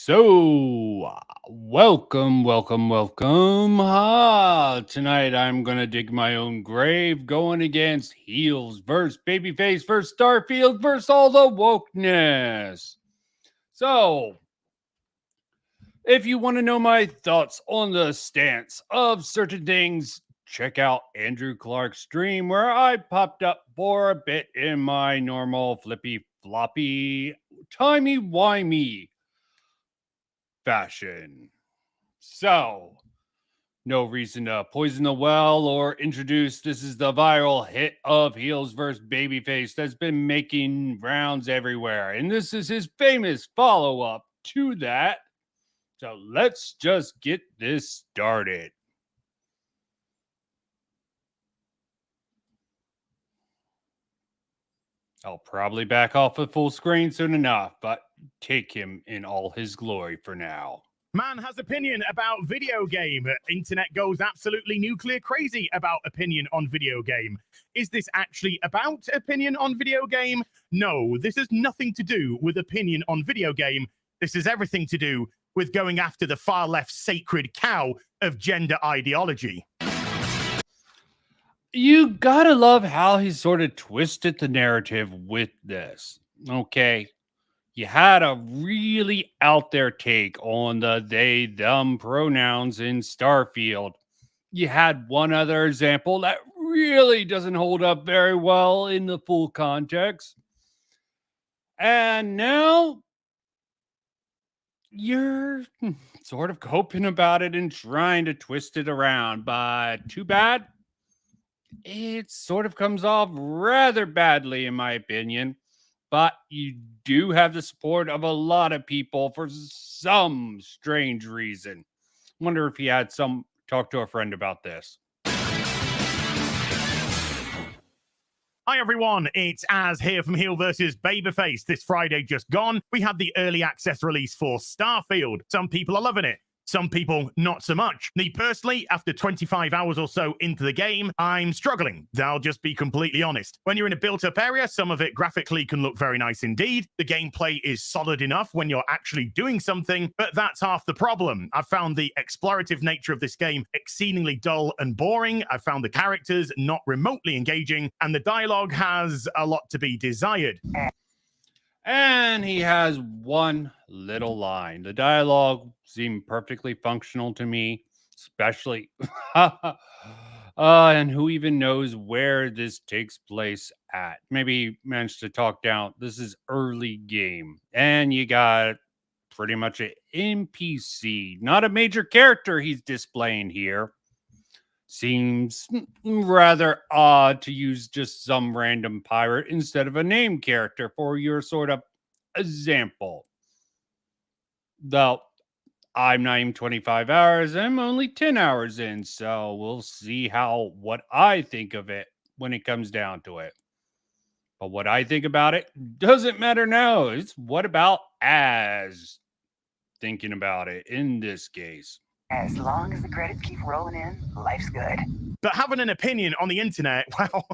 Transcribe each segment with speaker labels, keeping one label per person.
Speaker 1: Welcome. Tonight I'm gonna dig my own grave, going against Heels versus Babyface versus Starfield versus all the wokeness. So, if you want to know my thoughts on the stance of certain things, check out Andrew Clark's stream where I popped up for a bit in my normal flippy floppy timey wimey fashion. So, no reason to poison the well or introduce this is the viral hit of Heels versus Babyface that's been making rounds everywhere. And this is his famous follow up to that. So let's just get this started. I'll probably back off of full screen soon enough, but take him in all his glory for now.
Speaker 2: Man has opinion about video game. Internet goes absolutely nuclear crazy about opinion on video game. Is this actually about opinion on video game? No, this has nothing to do with opinion on video game. This has everything to do with going after the far left sacred cow of gender ideology.
Speaker 1: You gotta love how he sort of twisted the narrative with this. Okay. You had a really out there take on the they, them pronouns in Starfield. You had one other example that really doesn't hold up very well in the full context. And now you're sort of coping about it and trying to twist it around, but too bad. It sort of comes off rather badly, in my opinion. But you do have the support of a lot of people for some strange reason. Wonder if he had some talk to a friend about this.
Speaker 2: Hi everyone, it's Az here from Heel vs Babyface. This Friday just gone, we had the early access release for Starfield. Some people are loving it. Some people, not so much. Me personally, after 25 hours or so into the game, I'm struggling. I'll just be completely honest. When you're in a built-up area, some of it graphically can look very nice indeed. The gameplay is solid enough when you're actually doing something, but that's half the problem. I've found the explorative nature of this game exceedingly dull and boring. I've found the characters not remotely engaging, and the dialogue has a lot to be desired.
Speaker 1: And he has one little line. The dialogue seemed perfectly functional to me, especially. And who even knows where this takes place at? Maybe managed to talk down. This is early game, and you got pretty much an NPC, not a major character he's displaying here. Seems rather odd to use just some random pirate instead of a named character for your sort of example. Though I'm not even 25 hours, I'm only 10 hours in, so we'll see what I think of it when it comes down to it. But what I think about it doesn't matter now. It's what about Az thinking about it in this case.
Speaker 3: As long as the credits keep rolling in, life's good.
Speaker 2: But having an opinion on the internet, well,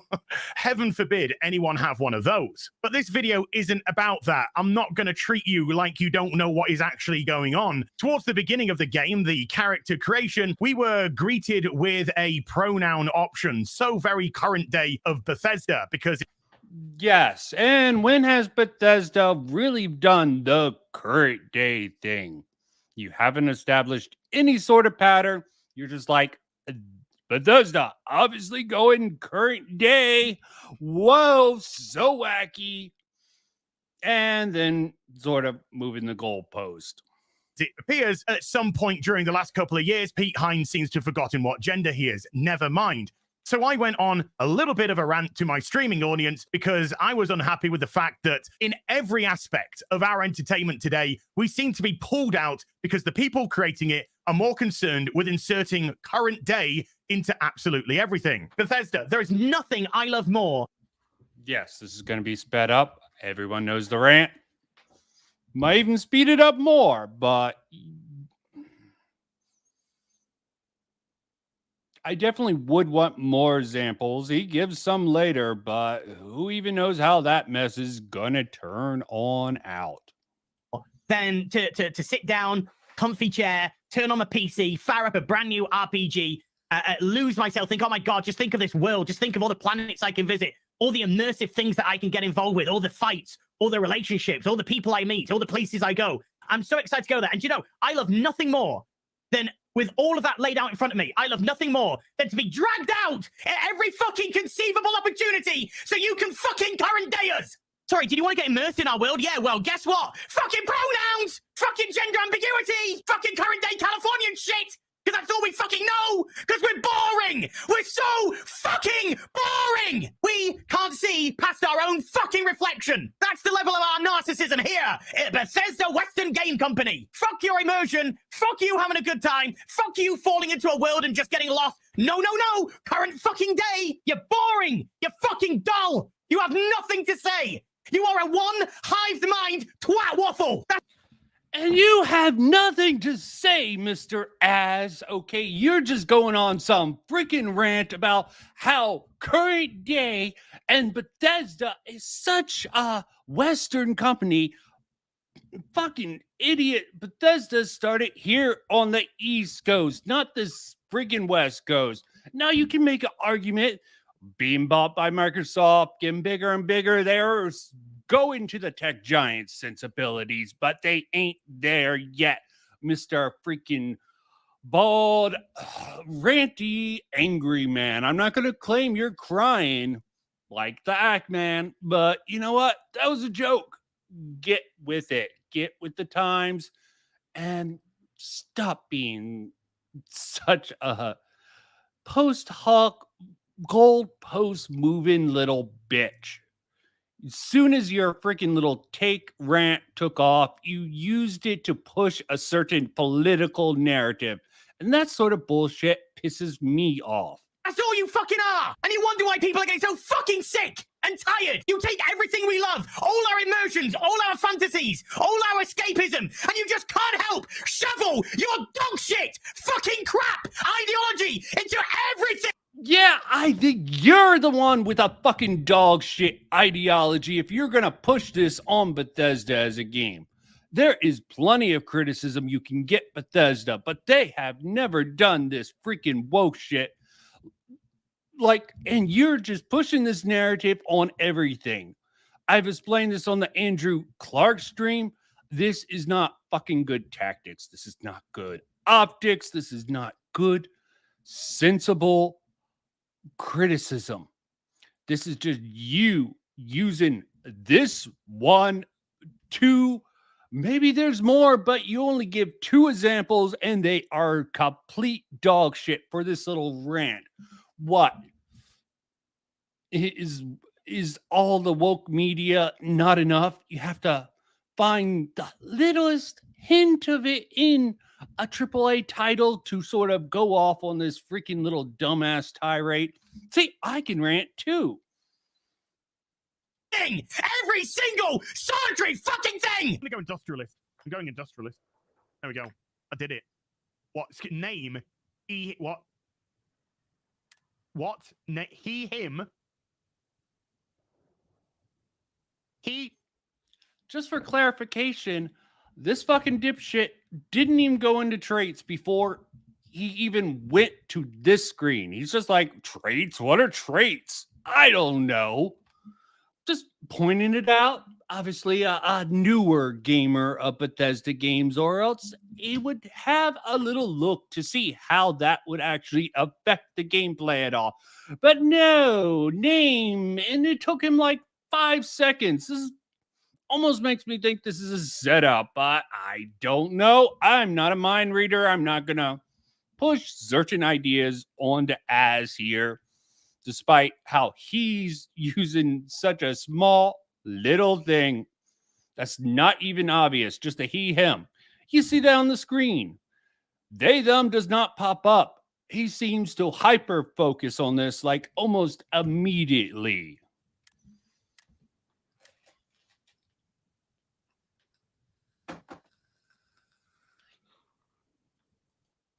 Speaker 2: heaven forbid anyone have one of those. But this video isn't about that. I'm not going to treat you like you don't know what is actually going on. Towards the beginning of the game, the character creation, we were greeted with a pronoun option. So very current day of Bethesda, because
Speaker 1: yes, and when has Bethesda really done the current day thing? You haven't established any sort of pattern. You're just like, Bethesda, obviously going current day. Whoa, so wacky. And then sort of moving the goalpost.
Speaker 2: It appears at some point during the last couple of years, Pete Hines seems to have forgotten what gender he is. Never mind. So I went on a little bit of a rant to my streaming audience because I was unhappy with the fact that in every aspect of our entertainment today, we seem to be pulled out because the people creating it are more concerned with inserting current day into absolutely everything. Bethesda, there is nothing I love more.
Speaker 1: Yes, this is going to be sped up. Everyone knows the rant. Might even speed it up more, but I definitely would want more examples. He gives some later, but who even knows how that mess is gonna turn on out?
Speaker 4: than to sit down, comfy chair, turn on my PC, fire up a brand new RPG, lose myself, think, oh my God, just think of this world. Just think of all the planets I can visit, all the immersive things that I can get involved with, all the fights, all the relationships, all the people I meet, all the places I go. I'm so excited to go there. And you know, I love nothing more than, with all of that laid out in front of me, I love nothing more than to be dragged out at every fucking conceivable opportunity so you can fucking current day us. Sorry, did you want to get immersed in our world? Yeah, well, guess what? Fucking pronouns! Fucking gender ambiguity! Fucking current day Californian shit! Because that's all we fucking know! Because we're boring! We're so fucking boring! We can't see past our own fucking reflection! That's the level of our narcissism here at Bethesda Western Game Company! Fuck your immersion! Fuck you having a good time! Fuck you falling into a world and just getting lost! No, no, no! Current fucking day! You're boring! You're fucking dull! You have nothing to say! You are a one-hived mind twat waffle!
Speaker 1: And you have nothing to say, Mr. Az, okay? You're just going on some freaking rant about how current day and Bethesda is such a Western company. Fucking idiot. Bethesda started here on the East Coast, not this freaking West Coast. Now you can make an argument being bought by Microsoft, getting bigger and bigger. They're going to the tech giant sensibilities, but they ain't there yet, Mr. freaking bald, ranty, angry man. I'm not going to claim you're crying like the Act Man, but you know what? That was a joke. Get with it. Get with the times and stop being such a post hoc gold post moving little bitch. As soon as your freaking little take rant took off, you used it to push a certain political narrative. And that sort of bullshit pisses me off.
Speaker 4: That's all you fucking are! And you wonder why people are getting so fucking sick and tired! You take everything we love, all our immersions, all our fantasies, all our escapism, and you just can't help shovel your dog shit, fucking crap ideology into everything!
Speaker 1: Yeah, I think you're the one with a fucking dog shit ideology if you're gonna push this on Bethesda as a game. There is plenty of criticism you can get Bethesda, but they have never done this freaking woke shit. Like, and you're just pushing this narrative on everything. I've explained this on the Andrew Clark stream. This is not fucking good tactics. This is not good optics. This is not good, sensible criticism. This is just you using this one, two, maybe there's more, but you only give two examples and they are complete dog shit for this little rant. What is all the woke media not enough? You have to find the littlest hint of it in a AAA title to sort of go off on this freaking little dumbass tirade. See, I can rant too.
Speaker 4: Every single solitary fucking thing!
Speaker 2: I'm gonna go industrialist. I'm going industrialist. There we go. I did it. What? Name? He, what? What? He, him? He.
Speaker 1: Just for clarification, this fucking dipshit didn't even go into traits before he even went to this screen. He's just like, traits? What are traits? I don't know. Just pointing it out. Obviously, a newer gamer of Bethesda games, or else he would have a little look to see how that would actually affect the gameplay at all. But no, name, and it took him like 5 seconds. This almost makes me think this is a setup, but I don't know. I'm not a mind reader. I'm not going to push certain ideas onto Az here, despite how he's using such a small little thing that's not even obvious, just a he, him. You see that on the screen. They, them does not pop up. He seems to hyper focus on this like almost immediately.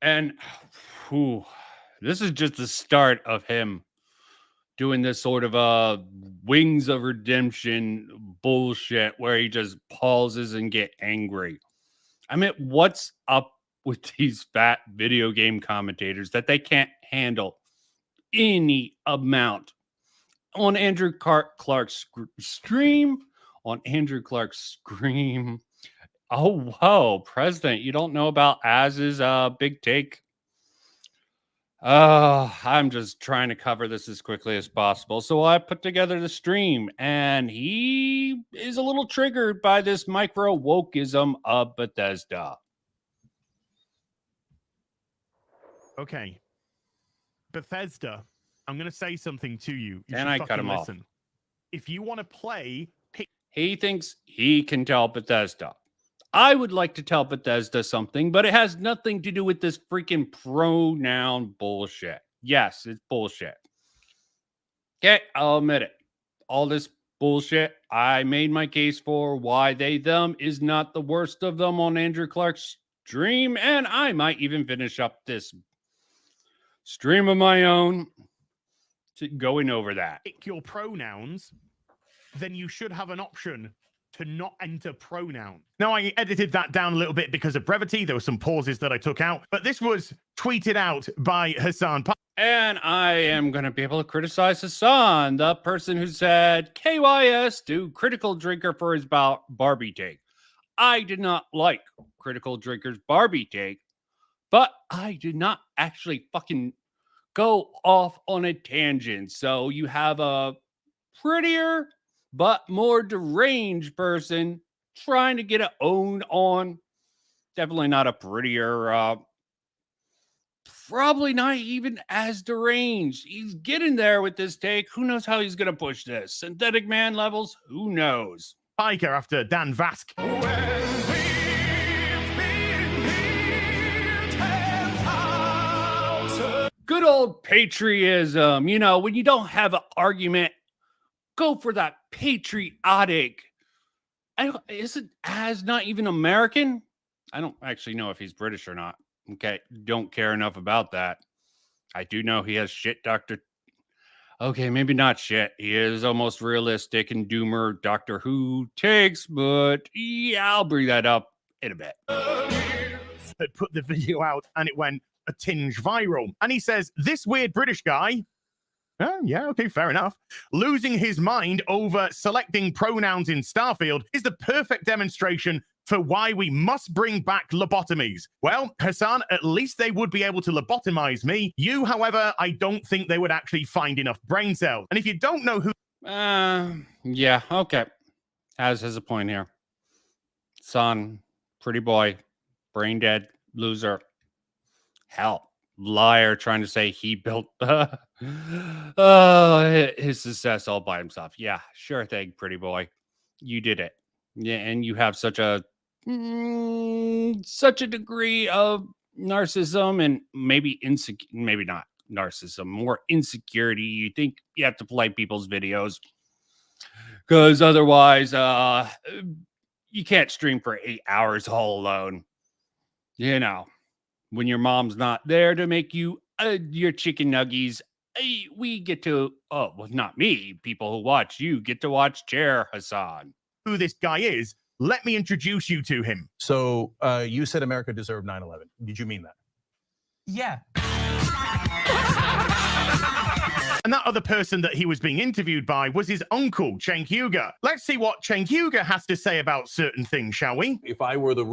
Speaker 1: And this is just the start of him doing this sort of wings of redemption bullshit where he just pauses and get angry. I mean, what's up with these fat video game commentators that they can't handle any amount on Andrew Clark's stream? On Andrew Clark's stream. Oh, whoa, President, you don't know about Az's big take? I'm just trying to cover this as quickly as possible. So I put together the stream, and he is a little triggered by this micro wokeism of Bethesda.
Speaker 2: Okay. Bethesda, I'm going to say something to you.
Speaker 1: And I cut him off.
Speaker 2: If you want to play...
Speaker 1: He thinks he can tell Bethesda. I would like to tell Bethesda something, but it has nothing to do with this freaking pronoun bullshit. Yes, it's bullshit. Okay, I'll admit it. All this bullshit, I made my case for why they, them is not the worst of them on Andrew Clark's stream, and I might even finish up this stream of my own going over that.
Speaker 2: Pick your pronouns, then you should have an option to not enter pronoun. Now, I edited that down a little bit because of brevity. There were some pauses that I took out, but this was tweeted out by Hassan.
Speaker 1: And I am going to be able to criticize Hassan, the person who said KYS to Critical Drinker for his Barbie take. I did not like Critical Drinker's Barbie take, but I did not actually fucking go off on a tangent. So you have a prettier but more deranged person trying to get it owned on. Definitely not a prettier, probably not even as deranged. He's getting there with this take. Who knows how he's going to push this? Synthetic man levels? Who knows?
Speaker 2: Piker after Dan Vask.
Speaker 1: Good old patriotism. You know, when you don't have an argument, go for that patriotic. Isn't Az not even American? I don't actually know if he's British or not. Okay, don't care enough about that. I do know he has shit Doctor. Okay, maybe not shit. He is almost realistic and doomer Doctor Who takes, but yeah, I'll bring that up in a bit.
Speaker 2: Had put the video out and it went a tinge viral. And he says, this weird British guy, oh, yeah, okay, fair enough, losing his mind over selecting pronouns in Starfield is the perfect demonstration for why we must bring back lobotomies. Well, Hassan, at least they would be able to lobotomize me. You, however, I don't think they would actually find enough brain cells. And if you don't know who...
Speaker 1: yeah, okay. Az has a point here. Son, pretty boy, brain dead, loser. Hell, liar trying to say he built his success all by himself. Yeah, sure thing, pretty boy. You did it. Yeah, and you have such a degree of narcissism and maybe not narcissism, more insecurity. You think you have to play people's videos because otherwise you can't stream for 8 hours all alone. You know, when your mom's not there to make you your chicken nuggies, we get to, oh, well, not me, people who watch you get to watch Chair Hassan.
Speaker 2: Who this guy is, let me introduce you to him.
Speaker 5: So you said America deserved 9/11. Did you mean that?
Speaker 6: Yeah.
Speaker 2: And that other person that he was being interviewed by was his uncle, Cenk Uygur. Let's see what Cenk Uygur has to say about certain things, shall we?
Speaker 5: If I were the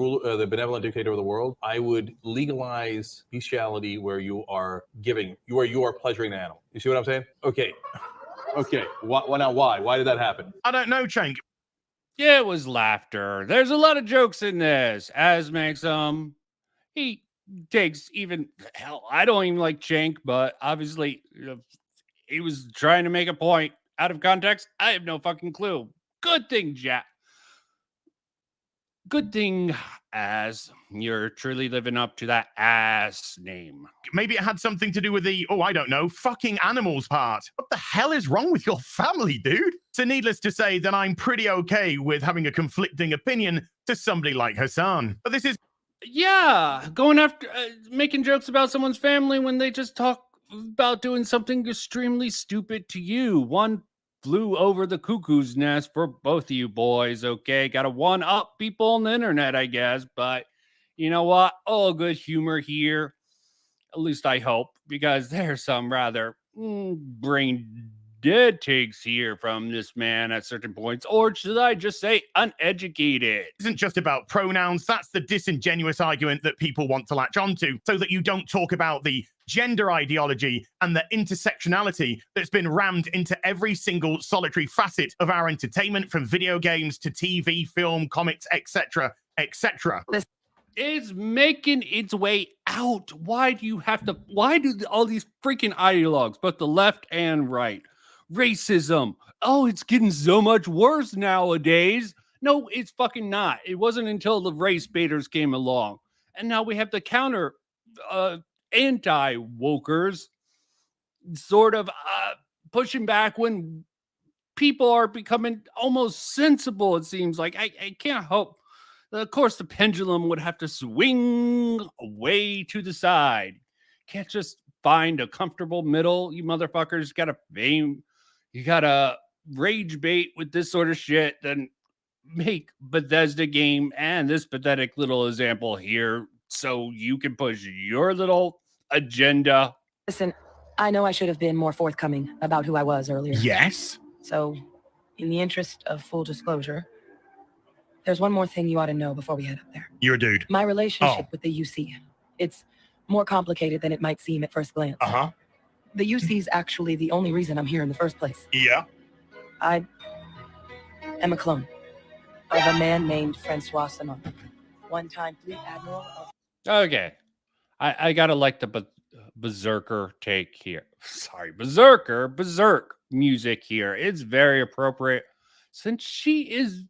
Speaker 5: benevolent dictator of the world, I would legalize bestiality where you are pleasuring an animal. You see what I'm saying? Okay. Now why? Why did that happen?
Speaker 2: I don't know, Cenk.
Speaker 1: Yeah, it was laughter. There's a lot of jokes in this. Az makes he takes even hell. I don't even like Cenk, but obviously he was trying to make a point out of context. I have no fucking clue. Good thing, Jack. Good thing, Az, you're truly living up to that ass name.
Speaker 2: Maybe it had something to do with the, I don't know, fucking animals part. What the hell is wrong with your family, dude? So needless to say that I'm pretty okay with having a conflicting opinion to somebody like Hassan. But this is...
Speaker 1: Yeah, going after, making jokes about someone's family when they just talk about doing something extremely stupid to you. One flew over the cuckoo's nest for both of you boys, okay? Got to one up people on the internet, I guess. But you know what? All good humor here. At least I hope, because there's some rather brain dead takes here from this man at certain points. Or should I just say uneducated?
Speaker 2: Isn't just about pronouns. That's the disingenuous argument that people want to latch onto, so that you don't talk about the gender ideology and the intersectionality that's been rammed into every single solitary facet of our entertainment, from video games to TV, film, comics, etc., etc.
Speaker 1: Is making its way out. Why do all these freaking ideologues, both the left and right, racism? Oh, it's getting so much worse nowadays. No, it's fucking not. It wasn't until the race baiters came along. And now we have the counter anti-wokers sort of pushing back when people are becoming almost sensible, it seems like. I can't hope. Of course, the pendulum would have to swing away to the side. Can't just find a comfortable middle. You motherfuckers you gotta rage bait with this sort of shit, then make Bethesda game and this pathetic little example here so you can push your little agenda.
Speaker 6: Listen, I know I should have been more forthcoming about who I was earlier.
Speaker 2: Yes.
Speaker 6: So, in the interest of full disclosure, there's one more thing you ought to know before we head up there.
Speaker 2: You're a dude.
Speaker 6: My relationship with the UC. It's more complicated than it might seem at first glance.
Speaker 2: Uh-huh.
Speaker 6: The UC's actually the only reason I'm here in the first place.
Speaker 2: Yeah.
Speaker 6: I am a clone of a man named Francois Sanon, one-time fleet admiral of...
Speaker 1: Okay. I gotta like the berserker take here. Sorry, berserk music here. It's very appropriate since she's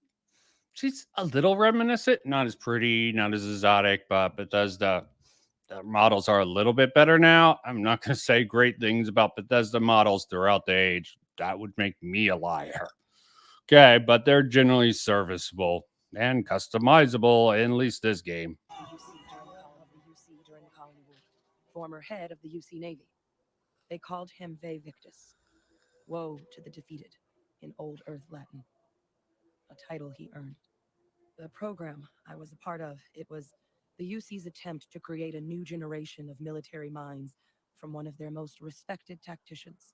Speaker 1: a little reminiscent, not as pretty, not as exotic, but Bethesda the models are a little bit better now. I'm not going to say great things about Bethesda models throughout the age. That would make me a liar. Okay, but they're generally serviceable and customizable, in at least this game.
Speaker 6: During the Colony War, former head of the UC Navy. They called him Ve Victus, woe to the defeated, in Old Earth Latin, a title he earned. The program I was a part of, it was the UC's attempt to create a new generation of military minds from one of their most respected tacticians.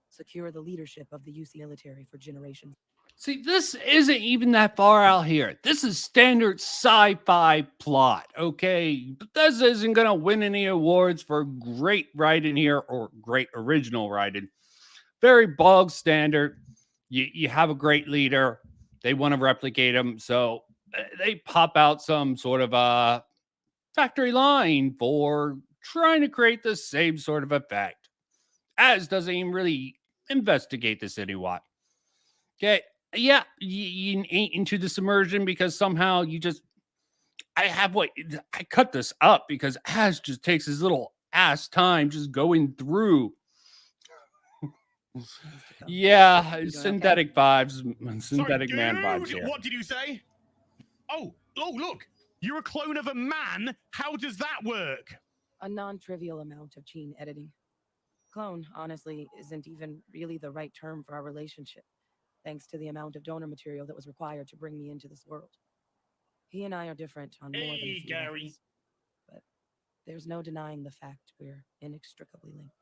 Speaker 6: Secure the leadership of the UC military for generations.
Speaker 1: See, this isn't even that far out here. This is standard sci-fi plot, okay? Bethesda isn't going to win any awards for great writing here or great original writing. Very bog standard. You have a great leader. They want to replicate him, so they pop out some sort of a factory line for trying to create the same sort of effect. As doesn't even really investigate this anyway. Okay, yeah, you ain't into this immersion because somehow I cut this up because Az just takes his little ass time just going through. Yeah, synthetic vibes, synthetic
Speaker 2: Sorry,
Speaker 1: man vibes here.
Speaker 2: What did you say? Oh, look, you're a clone of a man. How does that work?
Speaker 6: A non-trivial amount of gene editing. Clone, honestly, isn't even really the right term for our relationship, thanks to the amount of donor material that was required to bring me into this world. He and I are different on more than a few
Speaker 2: Gary.
Speaker 6: levels, but there's no denying the fact we're inextricably linked.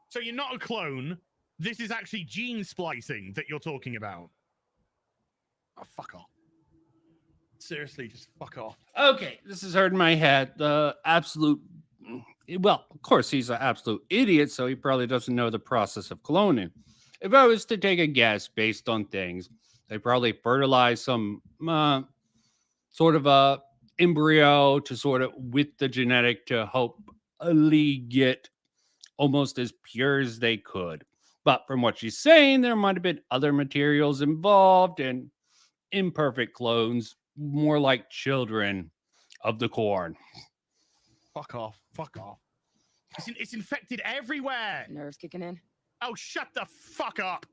Speaker 2: So you're not a clone. This is actually gene splicing that you're talking about. Oh, fuck off. Seriously, just fuck off.
Speaker 1: Okay, this is hurting my head. The absolute, well, of course, he's an absolute idiot, so he probably doesn't know the process of cloning. If I was to take a guess based on things, they probably fertilize some sort of a embryo to sort of with the genetic to hopefully get almost as pure as they could. But from what she's saying, there might have been other materials involved and imperfect clones, more like children of the corn.
Speaker 2: Fuck off. Fuck off. It's infected everywhere.
Speaker 6: Nerves kicking in.
Speaker 2: Oh, shut the fuck up.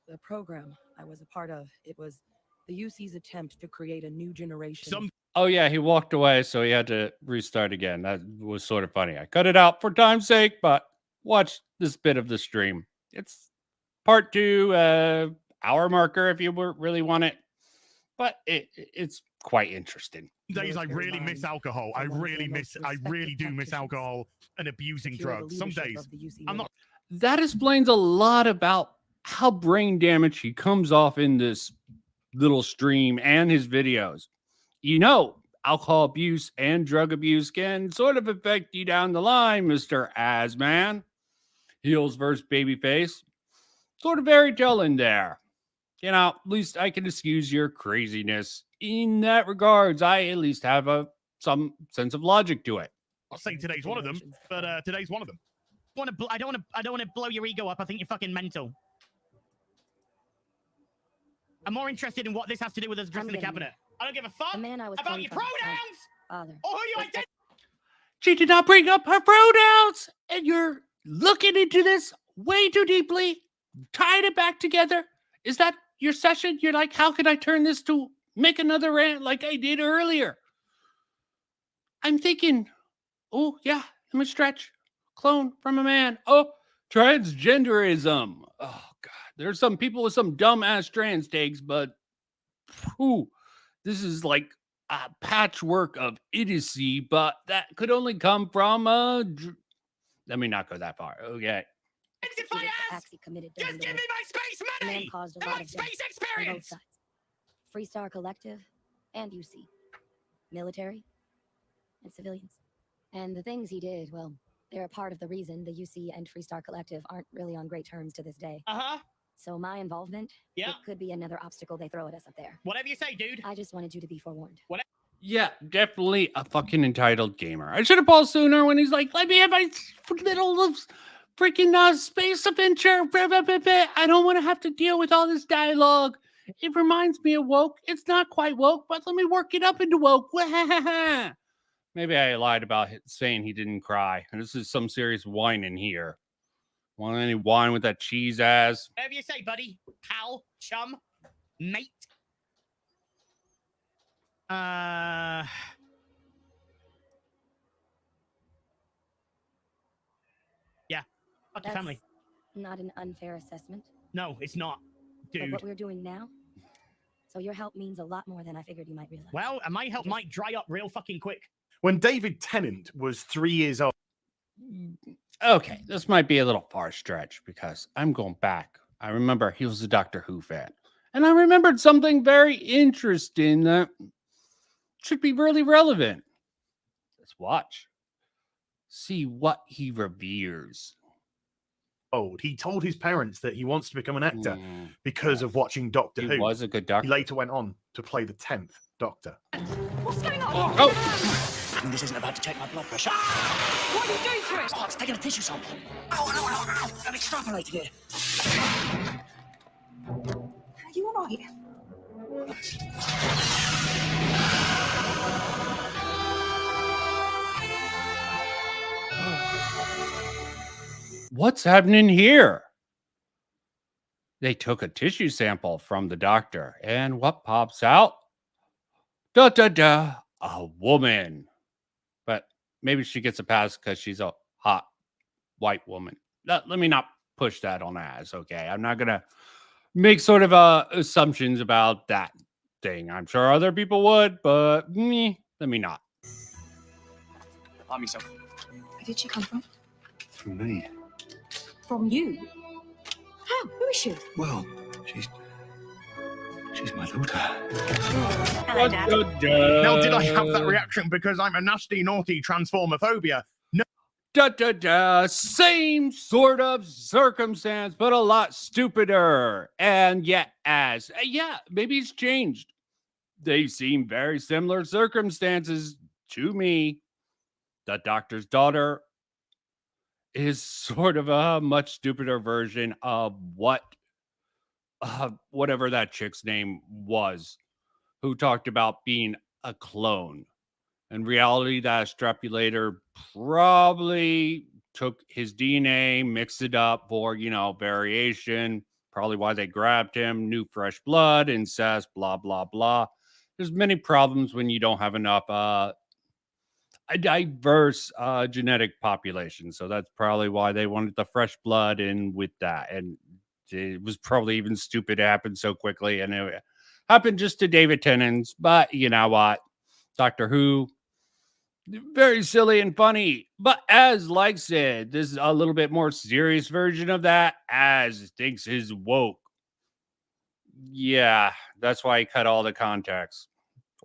Speaker 6: The program I was a part of, it was the UC's attempt to create a new generation.
Speaker 1: Oh, yeah, he walked away, so he had to restart again. That was sort of funny. I cut it out for time's sake, but watch this bit of the stream. It's part 2, hour marker if you really want it, but it's quite interesting.
Speaker 2: Days I really miss alcohol. I really do miss alcohol and abusing drugs. Some days I'm not.
Speaker 1: That explains a lot about how brain damaged he comes off in this little stream and his videos. You know, alcohol abuse and drug abuse can sort of affect you down the line, Mr. Asman. Heels versus Babyface. Sort of very telling there. You know, at least I can excuse your craziness. In that regards, I at least have some sense of logic to it.
Speaker 2: I'll say today's one of them, but today's one of them.
Speaker 4: I don't want to blow your ego up. I think you're fucking mental. I'm more interested in what this has to do with us addressing the cabinet. I don't give a fuck about your pronouns or who you identify.
Speaker 1: She did not bring up her pronouns, and you're looking into this way too deeply, tying it back together. Is that your session? You're like, how can I turn this to make another rant like I did earlier? I'm thinking, oh, yeah, I'm a stretch. Clone from a man. Oh, transgenderism. Oh, God. There's some people with some dumbass trans takes, but this is like a patchwork of idiocy, but that could only come from let me not go that far. Okay.
Speaker 4: Just give me my space money and my space experience.
Speaker 7: Freestar Collective and UC. Military and civilians. And the things he did, well, they're a part of the reason the UC and Freestar Collective aren't really on great terms to this day. So my involvement, it could be another obstacle they throw at us up there.
Speaker 4: Whatever you say, dude.
Speaker 7: I just wanted you to be forewarned.
Speaker 1: Yeah, definitely a fucking entitled gamer. I should have paused sooner when he's like, let me have my little freaking space adventure. I don't want to have to deal with all this dialogue. It reminds me of woke. It's not quite woke, but let me work it up into woke. Maybe I lied about saying he didn't cry. This is some serious wine in here. Want any wine with that cheese ass?
Speaker 4: Whatever you say, buddy. Pal, chum, mate. Yeah. Fuck your family.
Speaker 7: Not an unfair assessment.
Speaker 4: No, it's not, dude.
Speaker 7: But what we're doing now, so your help means a lot more than I figured you might realize.
Speaker 4: Well, and my help might dry up real fucking quick.
Speaker 2: When David Tennant was 3 years old.
Speaker 1: Okay, this might be a little far stretch because I'm going back. I remember he was a Doctor Who fan. And I remembered something very interesting that should be really relevant. Let's watch. See what he reveres.
Speaker 2: He told his parents that he wants to become an actor because of watching Doctor Who.
Speaker 1: He was a good doctor.
Speaker 2: He later went on to play the 10th Doctor.
Speaker 3: What's going on?
Speaker 1: Oh!
Speaker 8: This isn't about to check my blood pressure.
Speaker 3: What are you doing to it?
Speaker 8: Oh, it's taking a tissue sample. Ow. I'm extrapolating it.
Speaker 3: Are you all right?
Speaker 1: What's happening here? They took a tissue sample from the doctor, and what pops out? A woman. But maybe she gets a pass because she's a hot white woman. Let me not push that on Az, okay? I'm not going to make sort of assumptions about that thing. I'm sure other people would, but let me not.
Speaker 8: Arm yourself.
Speaker 3: Where did she come from?
Speaker 9: From me.
Speaker 3: From you? How? Who is she?
Speaker 9: Well, she's my daughter.
Speaker 3: Hello, Dad.
Speaker 2: Now, did I have that reaction because I'm a nasty, naughty transformophobia? No.
Speaker 1: Same sort of circumstance, but a lot stupider. And yet, maybe it's changed. They seem very similar circumstances to me. The doctor's daughter is sort of a much stupider version of whatever that chick's name was, who talked about being a clone. In reality, that extrapolator probably took his DNA, mixed it up for, variation, probably why they grabbed him, new fresh blood, incest, blah, blah, blah. there's many problems when you don't have enough a diverse genetic population. So that's probably why they wanted the fresh blood in with that. And it was probably even stupid it happened so quickly. And it happened just to David Tennant's. But you know what? Doctor Who, very silly and funny. But as like said, this is a little bit more serious version of that, as thinks is woke. Yeah, that's why he cut all the context.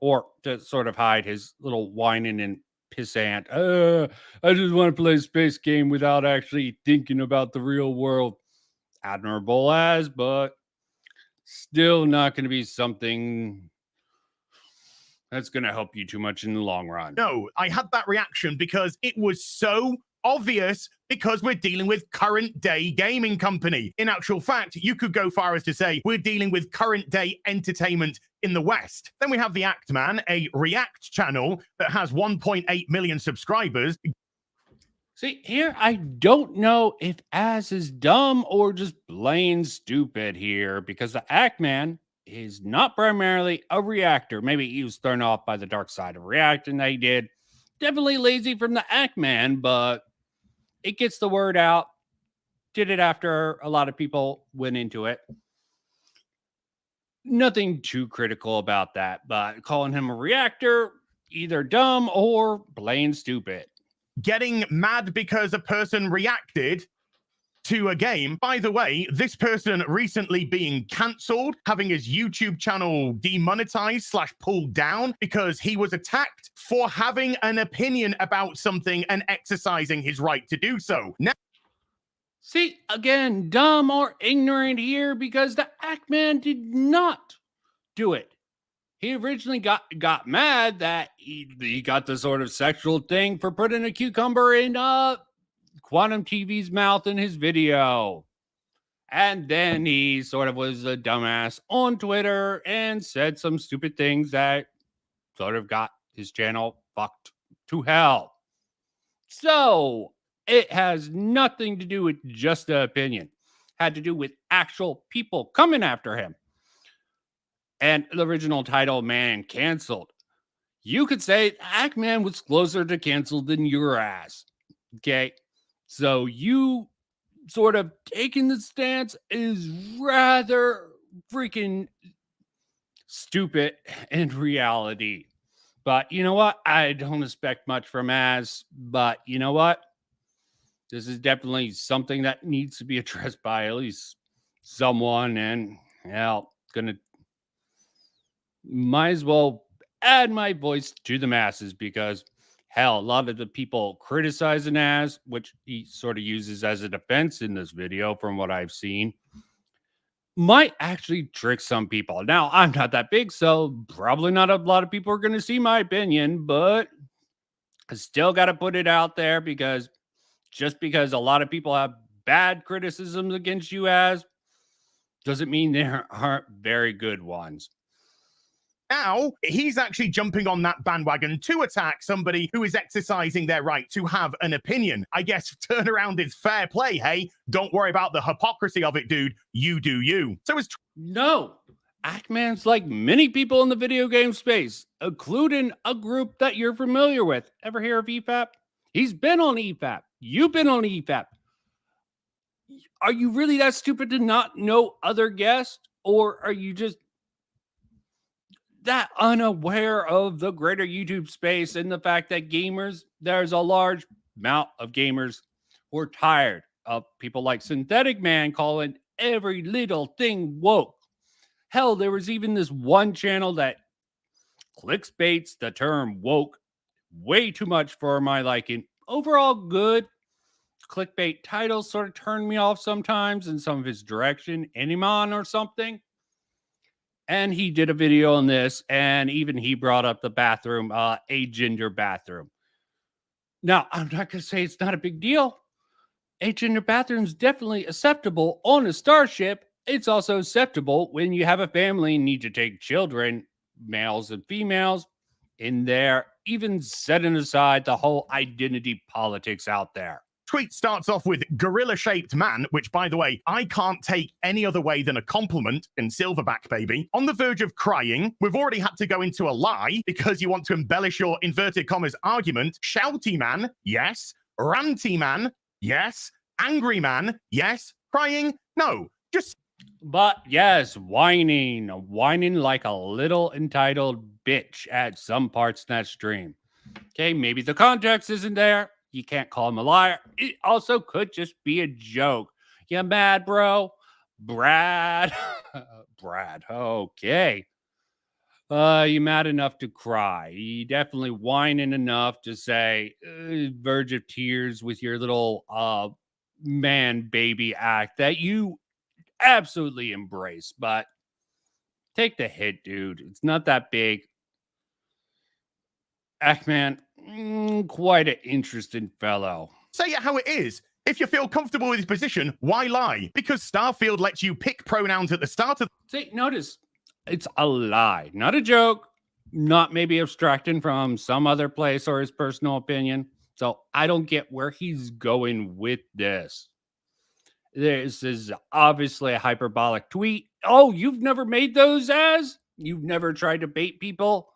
Speaker 1: Or to sort of hide his little whining and pissant. I just want to play a space game without actually thinking about the real world. Admirable as, but still not going to be something that's going to help you too much in the long run.
Speaker 2: No, I had that reaction because it was so obvious, because we're dealing with current day gaming company. In actual fact, you could go far as to say we're dealing with current day entertainment in the West. Then we have the Act Man, a React channel that has 1.8 million subscribers.
Speaker 1: See, here, I don't know if Az is dumb or just plain stupid here, because the Act Man is not primarily a reactor. Maybe he was thrown off by the dark side of reacting that he did. Definitely lazy from the Act Man, but it gets the word out. Did it after a lot of people went into it. Nothing too critical about that, but calling him a reactor, either dumb or plain stupid.
Speaker 2: Getting mad because a person reacted to a game. By the way, this person recently being cancelled, having his YouTube channel demonetized / pulled down because he was attacked for having an opinion about something and exercising his right to do so. Now,
Speaker 1: see, again, dumb or ignorant here, because the Act Man did not do it. He originally got mad that he got the sort of sexual thing for putting a cucumber in Quantum TV's mouth in his video. And then he sort of was a dumbass on Twitter and said some stupid things that sort of got his channel fucked to hell. So it has nothing to do with just an opinion. Had to do with actual people coming after him. And the original title, Man Canceled. You could say Act Man was closer to canceled than your ass. Okay? So you sort of taking the stance is rather freaking stupid in reality. But you know what? I don't expect much from Az. But you know what? This is definitely something that needs to be addressed by at least someone. And, hell, might as well add my voice to the masses, because hell, a lot of the people criticizing Az, which he sort of uses as a defense in this video from what I've seen, might actually trick some people. Now, I'm not that big, so probably not a lot of people are going to see my opinion, but I still got to put it out there, because just because a lot of people have bad criticisms against you, Az, doesn't mean there aren't very good ones.
Speaker 2: now he's actually jumping on that bandwagon to attack somebody who is exercising their right to have an opinion. I guess turnaround is fair play, hey? Don't worry about the hypocrisy of it, dude. You do you. So it's
Speaker 1: no. Act Man's like many people in the video game space, including a group that you're familiar with. Ever hear of EFAP? He's been on EFAP. You've been on EFAP. Are you really that stupid to not know other guests? Or are you just that unaware of the greater YouTube space and the fact that there's a large amount of gamers who are tired of people like Synthetic Man calling every little thing woke? Hell, there was even this one channel that clickbaits the term woke way too much for my liking. Overall good. Clickbait titles sort of turn me off sometimes in some of his direction. Animon or something. And he did a video on this, and even he brought up the bathroom, a gender bathroom. Now, I'm not going to say it's not a big deal. A gender bathroom is definitely acceptable on a starship. It's also acceptable when you have a family and need to take children, males and females, in there, even setting aside the whole identity politics out there.
Speaker 2: Tweet starts off with gorilla-shaped man, which, by the way, I can't take any other way than a compliment in Silverback, baby. On the verge of crying. We've already had to go into a lie because you want to embellish your inverted commas argument. Shouty man, yes. Ranty man, yes. Angry man, yes. Crying, no. Just...
Speaker 1: But yes, whining like a little entitled bitch at some parts in that stream. Okay, maybe the context isn't there. You can't call him a liar. It also could just be a joke. You mad, bro? Brad. Brad. Okay. You mad enough to cry. You definitely whining enough to say verge of tears with your little man baby act that you absolutely embrace. But take the hit, dude. It's not that big. Ackman, quite an interesting fellow.
Speaker 2: Say it how it is. If you feel comfortable with his position, why lie? Because Starfield lets you pick pronouns at the start of...
Speaker 1: See, notice, it's a lie, not a joke, not maybe abstracting from some other place or his personal opinion. So I don't get where he's going with this. This is obviously a hyperbolic tweet. Oh, you've never made those as? You've never tried to bait people?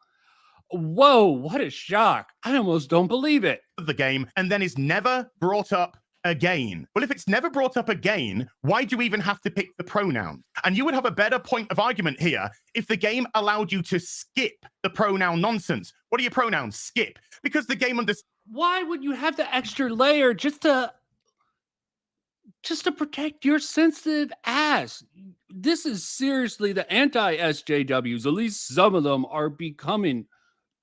Speaker 1: Whoa, what a shock. I almost don't believe it.
Speaker 2: The game, and then is never brought up again. Well, if it's never brought up again, why do you even have to pick the pronoun? And you would have a better point of argument here if the game allowed you to skip the pronoun nonsense. What are your pronouns? Skip. Because the game
Speaker 1: Why would you have the extra layer just to protect your sensitive ass? This is seriously the anti-SJWs. At least some of them are becoming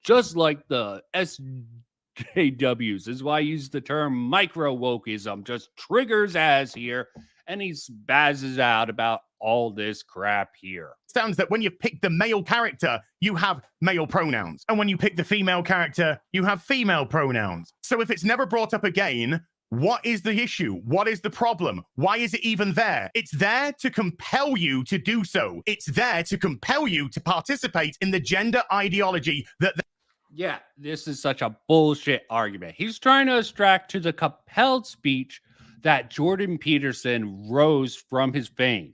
Speaker 1: just like the SJWs. Is why I use the term micro-wokeism. Just triggers as here, and he spazzes out about all this crap here.
Speaker 2: Sounds that when you pick the male character, you have male pronouns. And when you pick the female character, you have female pronouns. So if it's never brought up again, what is the issue? What is the problem? Why is it even there? It's there to compel you to do so. It's there to compel you to participate in the gender ideology that...
Speaker 1: Yeah, this is such a bullshit argument. He's trying to abstract to the compelled speech that Jordan Peterson rose from his fame.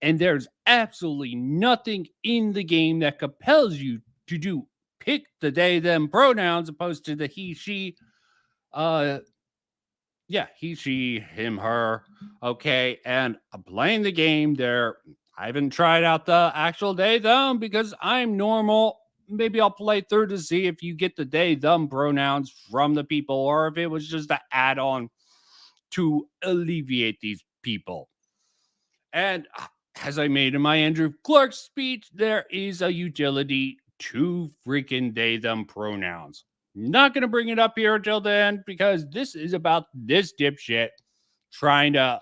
Speaker 1: And there's absolutely nothing in the game that compels you to pick the they, them pronouns opposed to the he, she, he, she, him, her. Okay, and I'm playing the game there. I haven't tried out the actual they, them because I'm normal. Maybe I'll play through to see if you get the they, them pronouns from the people or if it was just an add-on to alleviate these people. And as I made in my Andrew Clark speech, there is a utility to freaking they, them pronouns. Not going to bring it up here until then because this is about this dipshit trying to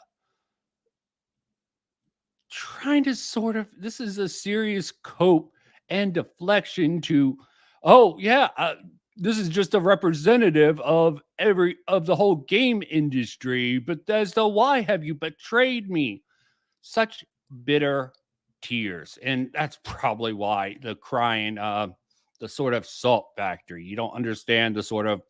Speaker 1: sort of, this is a serious cope and deflection to, this is just a representative of the whole game industry. Bethesda, why have you betrayed me? Such bitter tears. And that's probably why the crying, the sort of salt factory. You don't understand the sort of,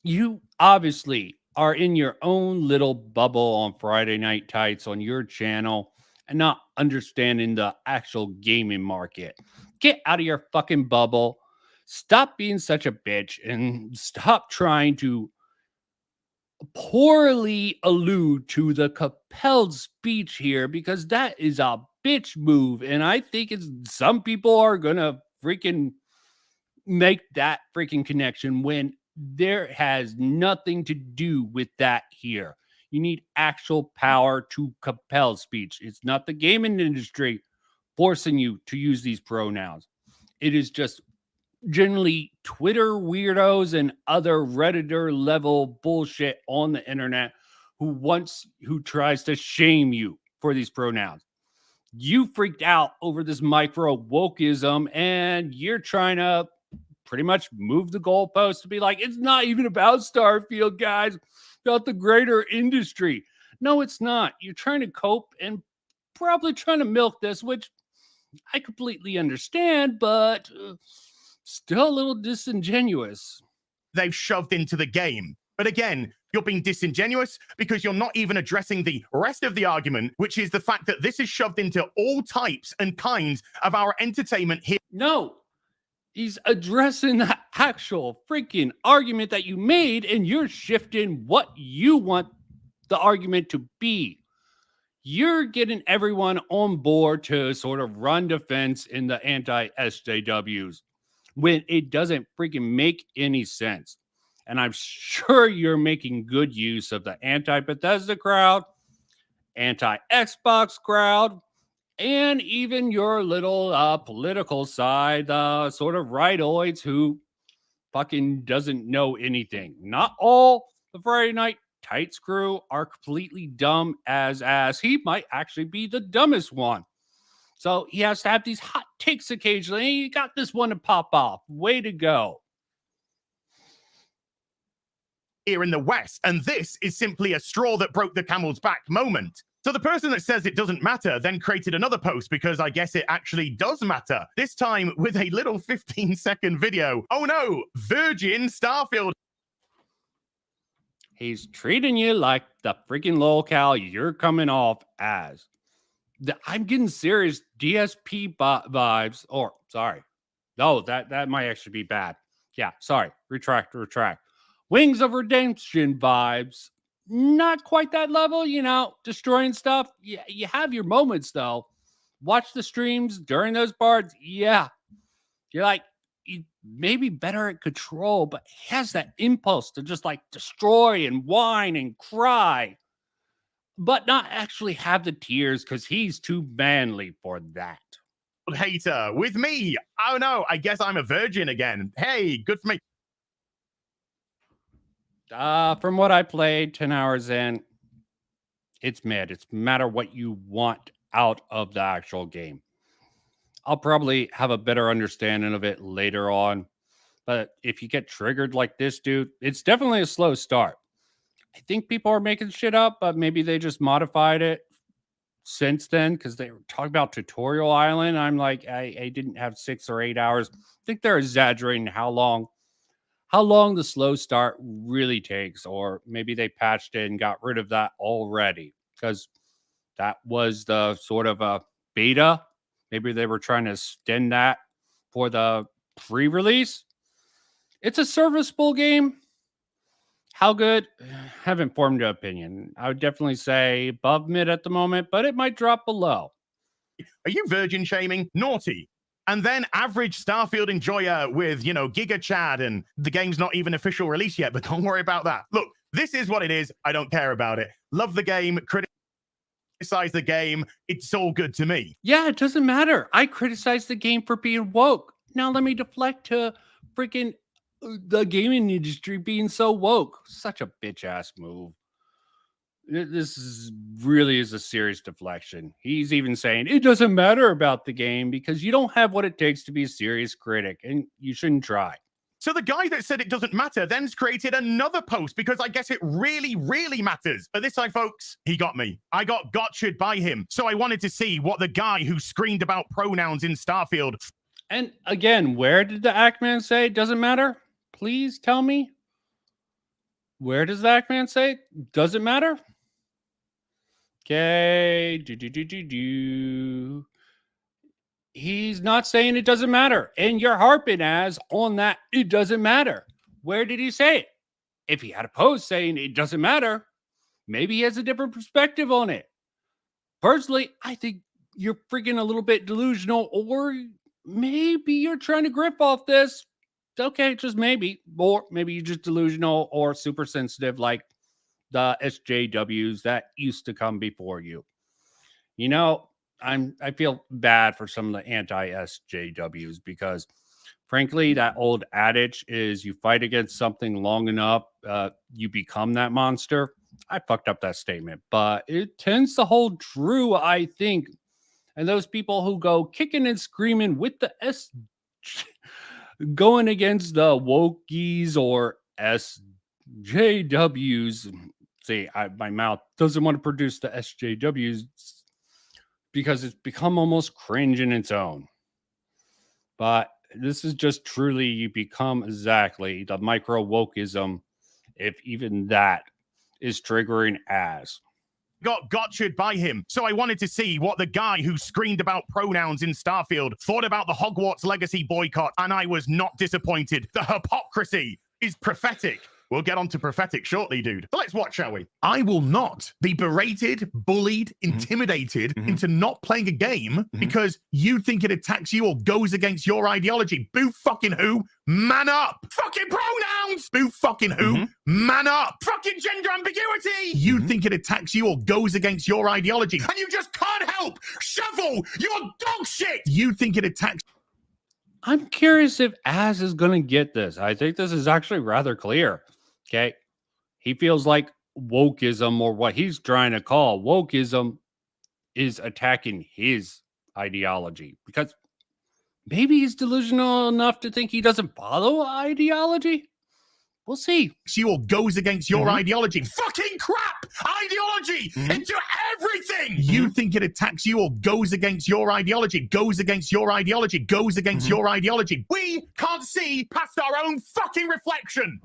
Speaker 1: you obviously are in your own little bubble on Friday Night Tights on your channel and not understanding the actual gaming market. Get out of your fucking bubble. Stop being such a bitch and stop trying to poorly allude to the compelled speech here because that is a bitch move. And I think some people are going to freaking make that freaking connection when there has nothing to do with that here. You need actual power to compel speech. It's not the gaming industry forcing you to use these pronouns. It is just generally Twitter weirdos and other Redditor level bullshit on the internet who tries to shame you for these pronouns. You freaked out over this micro wokeism and you're trying to pretty much move the goalpost to be like, it's not even about Starfield, guys. About the greater industry. No, it's not. You're trying to cope and probably trying to milk this, which I completely understand, but still a little disingenuous.
Speaker 2: they've shoved into the game. But again, you're being disingenuous because you're not even addressing the rest of the argument, which is the fact that this is shoved into all types and kinds of our entertainment here.
Speaker 1: No, he's addressing the actual freaking argument that you made, and you're shifting what you want the argument to be. You're getting everyone on board to sort of run defense in the anti-SJWs when it doesn't freaking make any sense. And I'm sure you're making good use of the anti-Bethesda crowd, anti-Xbox crowd, and even your little political side, sort of rightoids who fucking doesn't know anything. Not all the Friday Night Tights crew are completely dumb as he might actually be the dumbest one. So he has to have these hot takes occasionally. And you got this one to pop off. Way to go.
Speaker 2: Here in the West, and this is simply a straw that broke the camel's back moment. So the person that says it doesn't matter then created another post because I guess it actually does matter. This time with a little 15-second video. Oh no, Virgin Starfield.
Speaker 1: He's treating you like the freaking lolcow you're coming off as. I'm getting serious DSP vibes. Or, sorry. No, that might actually be bad. Yeah, sorry. Retract. Wings of Redemption vibes. Not quite that level, destroying stuff. Yeah, you have your moments, though. Watch the streams during those parts. Yeah. You're like, you may be better at control, but he has that impulse to just like destroy and whine and cry, but not actually have the tears because he's too manly for that.
Speaker 2: Hater with me. Oh no, I guess I'm a virgin again. Hey, good for me.
Speaker 1: From what I played 10 hours in, it's mid. It's matter what you want out of the actual game. I'll probably have a better understanding of it later on. But if you get triggered like this, dude, it's definitely a slow start. I think people are making shit up, but maybe they just modified it since then because they were talking about Tutorial Island. I'm like, I didn't have 6 or 8 hours. I think they're exaggerating how long the slow start really takes, or maybe they patched it and got rid of that already because that was the sort of a beta. Maybe they were trying to extend that for the pre-release. It's a serviceable game. How good? Haven't formed an opinion. I would definitely say above mid at the moment, but it might drop below.
Speaker 2: Are you virgin shaming? Naughty. And then average Starfield enjoyer with, Giga Chad, and the game's not even official release yet, but don't worry about that. Look, this is what it is. I don't care about it. Love the game, criticize the game. It's all good to me.
Speaker 1: Yeah, it doesn't matter. I criticize the game for being woke. Now let me deflect to freaking the gaming industry being so woke. Such a bitch ass move. This really is a serious deflection. He's even saying it doesn't matter about the game because you don't have what it takes to be a serious critic, and you shouldn't try.
Speaker 2: So the guy that said it doesn't matter then's created another post because I guess it really, really matters. But this time, folks, he got me. I got gotcha'd by him. So I wanted to see what the guy who screamed about pronouns in Starfield.
Speaker 1: And again, where did the Ackman say it doesn't matter? Please tell me. Where does the Ackman say it doesn't matter? Okay. He's not saying it doesn't matter. And you're harping on that it doesn't matter. Where did he say it? If he had a post saying it doesn't matter, maybe he has a different perspective on it. Personally, I think you're freaking a little bit delusional, or maybe you're trying to grip off this. Okay, just maybe. Or maybe you're just delusional or super sensitive like the SJWs that used to come before you. I feel bad for some of the anti-SJWs because, frankly, that old adage is you fight against something long enough, you become that monster. I fucked up that statement, but it tends to hold true, I think. And those people who go kicking and screaming with the going against the wokies or SJWs. See, my mouth doesn't want to produce the SJWs because it's become almost cringe in its own. But This is just truly you become exactly the micro wokeism, if even that is triggering as.
Speaker 2: Got gotcha'd by him. So I wanted to see what the guy who screamed about pronouns in Starfield thought about the Hogwarts Legacy boycott, and I was not disappointed. The hypocrisy is prophetic. We'll get on to prophetic shortly, dude. So let's watch, shall we? I will not be berated, bullied, intimidated into not playing a game because you think it attacks you or goes against your ideology. Boo fucking who? Man up! Fucking pronouns! Boo fucking who? Man up! Fucking gender ambiguity! You think it attacks you or goes against your ideology, and you just can't help! Shovel! You're dog shit! You think it attacks...
Speaker 1: I'm curious if Az is going to get this. I think this is actually rather clear. Okay. He feels like wokeism, or what he's trying to call wokeism, is attacking his ideology because maybe he's delusional enough to think he doesn't follow ideology. We'll see.
Speaker 2: You or goes against your ideology. Fucking crap! Ideology into everything! You think it attacks you or goes against your ideology, goes against your ideology, goes against your ideology. We can't see past our own fucking reflection.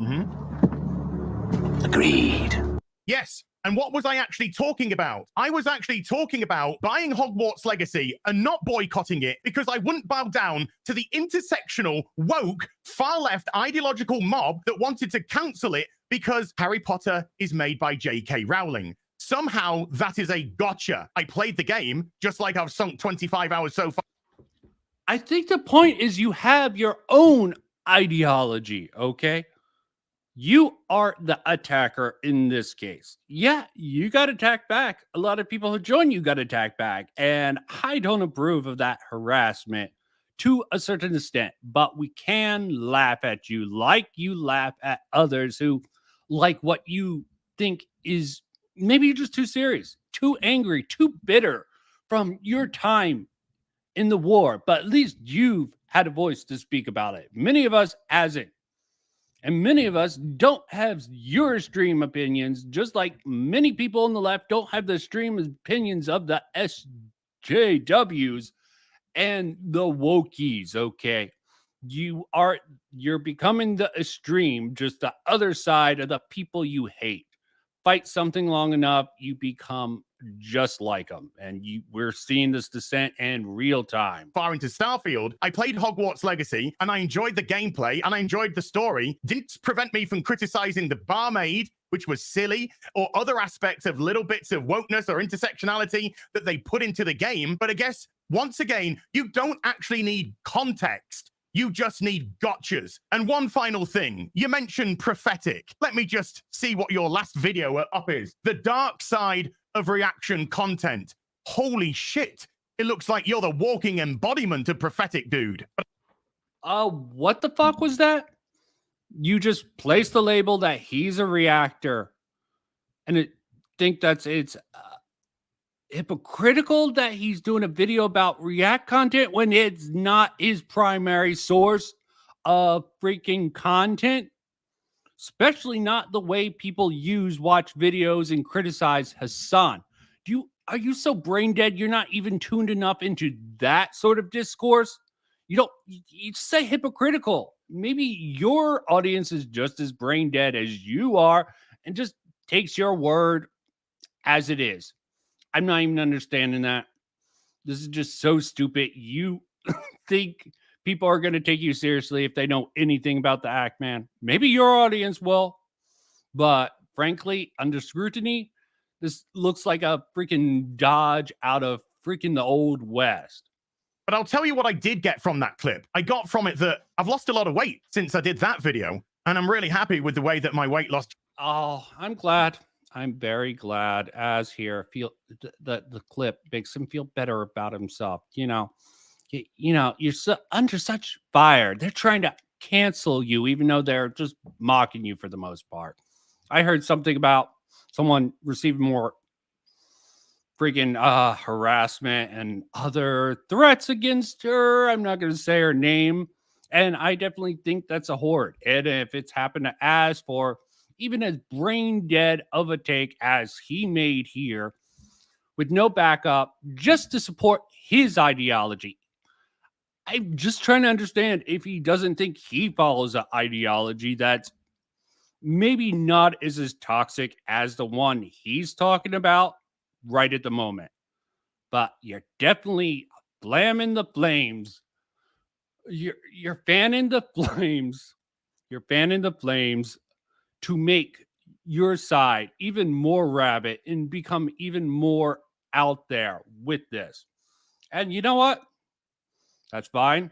Speaker 9: Agreed.
Speaker 2: Yes. And what was I actually talking about? I was actually talking about buying Hogwarts Legacy and not boycotting it because I wouldn't bow down to the intersectional, woke, far-left ideological mob that wanted to cancel it because Harry Potter is made by J.K. Rowling. Somehow, that is a gotcha. I played the game, just like I've sunk 25 hours so far.
Speaker 1: I think the point is you have your own ideology, okay? You are the attacker in this case. Yeah, you got attacked back. A lot of people who join you got attacked back. And I don't approve of that harassment to a certain extent. But we can laugh at you like you laugh at others who like what you think is maybe you're just too serious, too angry, too bitter from your time in the war. But at least you've had a voice to speak about it. Many of us hasn't. And many of us don't have your extreme opinions, just like many people on the left don't have the extreme opinions of the SJWs and the wokies, okay? You're becoming the extreme, just the other side of the people you hate. Fight something long enough, you become just like them. And we're seeing this descent in real time.
Speaker 2: Far into Starfield, I played Hogwarts Legacy, and I enjoyed the gameplay, and I enjoyed the story. Didn't prevent me from criticizing the barmaid, which was silly, or other aspects of little bits of wokeness or intersectionality that they put into the game. But I guess, once again, you don't actually need context. You just need gotchas. And one final thing, you mentioned prophetic. Let me just see what your last video up is. The dark side of reaction content. Holy shit. It looks like you're the walking embodiment of prophetic, dude.
Speaker 1: What the fuck was that? You just placed the label that he's a reactor. And it's hypocritical that he's doing a video about React content when it's not his primary source of freaking content, especially not the way people watch videos and criticize Hassan. Are you so brain dead you're not even tuned enough into that sort of discourse? You just say hypocritical. Maybe your audience is just as brain dead as you are and just takes your word as it is. I'm not even understanding that. This is just so stupid. You think people are going to take you seriously if they know anything about the act, man. Maybe your audience will. But frankly, under scrutiny, this looks like a freaking dodge out of freaking the Old West.
Speaker 2: But I'll tell you what I did get from that clip. I got from it that I've lost a lot of weight since I did that video. And I'm really happy with the way that my weight loss.
Speaker 1: Oh, I'm glad. I'm very glad. As here, feel the clip makes him feel better about himself. You're under such fire. They're trying to cancel you, even though they're just mocking you for the most part. I heard something about someone receiving more freaking harassment and other threats against her. I'm not going to say her name. And I definitely think that's a horde. And if it's happened to as for even as brain dead of a take as he made here with no backup just to support his ideology. I'm just trying to understand if he doesn't think he follows an ideology that's maybe not as toxic as the one he's talking about right at the moment. But you're definitely flamming the flames. You're fanning the flames. You're fanning the flames to make your side even more rabid and become even more out there with this. And you know what? That's fine.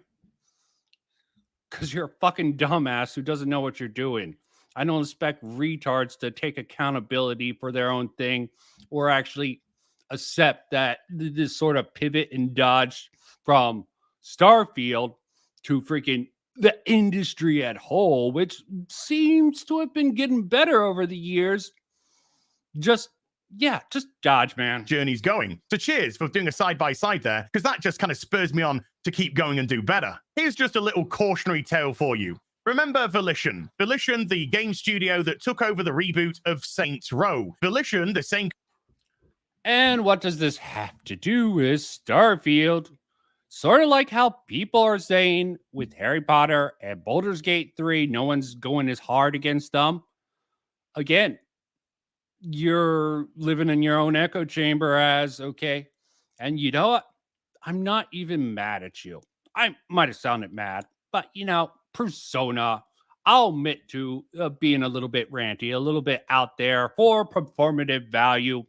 Speaker 1: Because you're a fucking dumbass who doesn't know what you're doing. I don't expect retards to take accountability for their own thing or actually accept that this sort of pivot and dodge from Starfield to freaking the industry at whole, which seems to have been getting better over the years. Just dodge, man.
Speaker 2: Journey's going. So cheers for doing a side-by-side there, because that just kind of spurs me on to keep going and do better. Here's just a little cautionary tale for you. Remember Volition? Volition, the game studio that took over the reboot of Saints Row. Volition, the same...
Speaker 1: And what does this have to do with Starfield? Sort of like how people are saying with Harry Potter and Baldur's Gate 3, no one's going as hard against them. Again, you're living in your own echo chamber as, okay, and you know what? I'm not even mad at you. I might have sounded mad, but persona, I'll admit to being a little bit ranty, a little bit out there for performative value.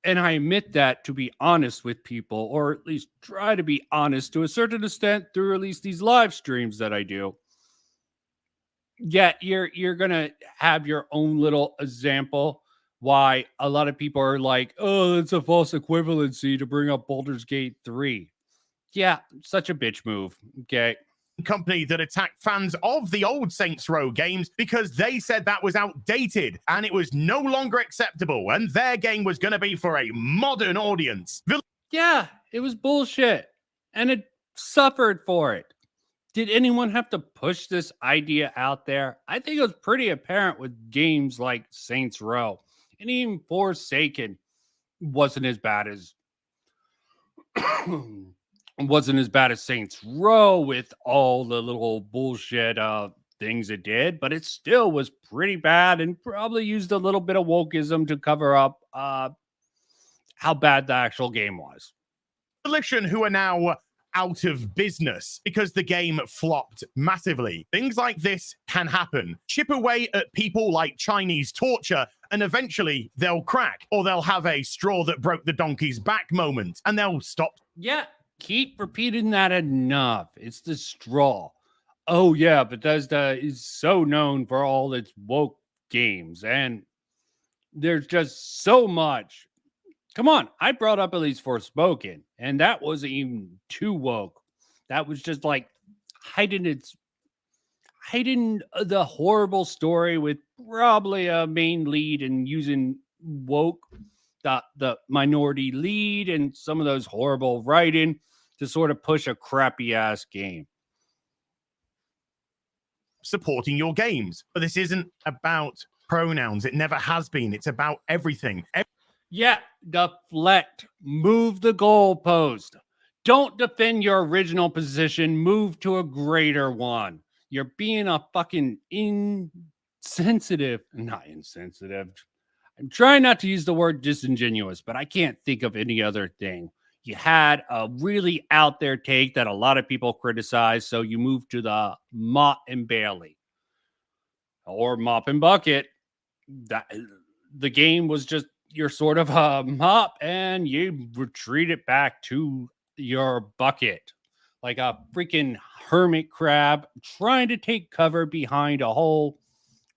Speaker 1: And I admit that to be honest with people, or at least try to be honest to a certain extent through at least these live streams that I do. Yeah, you're gonna have your own little example why a lot of people are like, oh, it's a false equivalency to bring up Baldur's Gate 3. Yeah, such a bitch move. Okay.
Speaker 2: company that attacked fans of the old Saints Row games because they said that was outdated and it was no longer acceptable and their game was going to be for a modern audience.
Speaker 1: Yeah, it was bullshit and it suffered for it. Did anyone have to push this idea out there? I think it was pretty apparent with games like Saints Row, and even Forsaken wasn't as bad as Saints Row with all the little bullshit things it did, but it still was pretty bad and probably used a little bit of wokeism to cover up how bad the actual game was.
Speaker 2: Volition, who are now out of business because the game flopped massively. Things like this can happen. Chip away at people like Chinese torture, and eventually they'll crack, or they'll have a straw that broke the donkey's back moment, and they'll stop.
Speaker 1: Yeah, keep repeating that enough. It's the straw. Oh yeah, Bethesda is so known for all its woke games, and there's just so much. Come on, I brought up at least Forspoken, and that wasn't even too woke. That was just like hiding the horrible story with probably a main lead and using woke, the minority lead and some of those horrible writing to sort of push a crappy ass game.
Speaker 2: Supporting your games. But this isn't about pronouns. It never has been. It's about everything.
Speaker 1: Yeah, deflect. Move the goalpost. Don't defend your original position. Move to a greater one. You're being a fucking insensitive. Not insensitive. I'm trying not to use the word disingenuous, but I can't think of any other thing. You had a really out there take that a lot of people criticize, so you moved to the Mott and Bailey. Or Mop and Bucket. The game was just you're sort of a mop and you retreat it back to your bucket like a freaking hermit crab trying to take cover behind a whole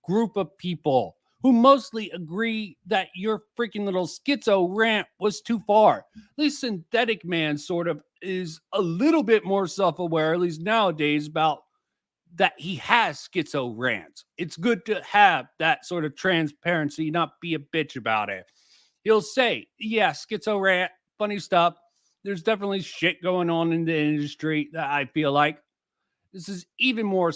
Speaker 1: group of people who mostly agree that your freaking little schizo rant was too far. At least Synthetic Man sort of is a little bit more self-aware, at least nowadays, about that he has schizo rants. It's good to have that sort of transparency, not be a bitch about it. He'll say, yeah, schizo rant, funny stuff. There's definitely shit going on in the industry that I feel like this is even more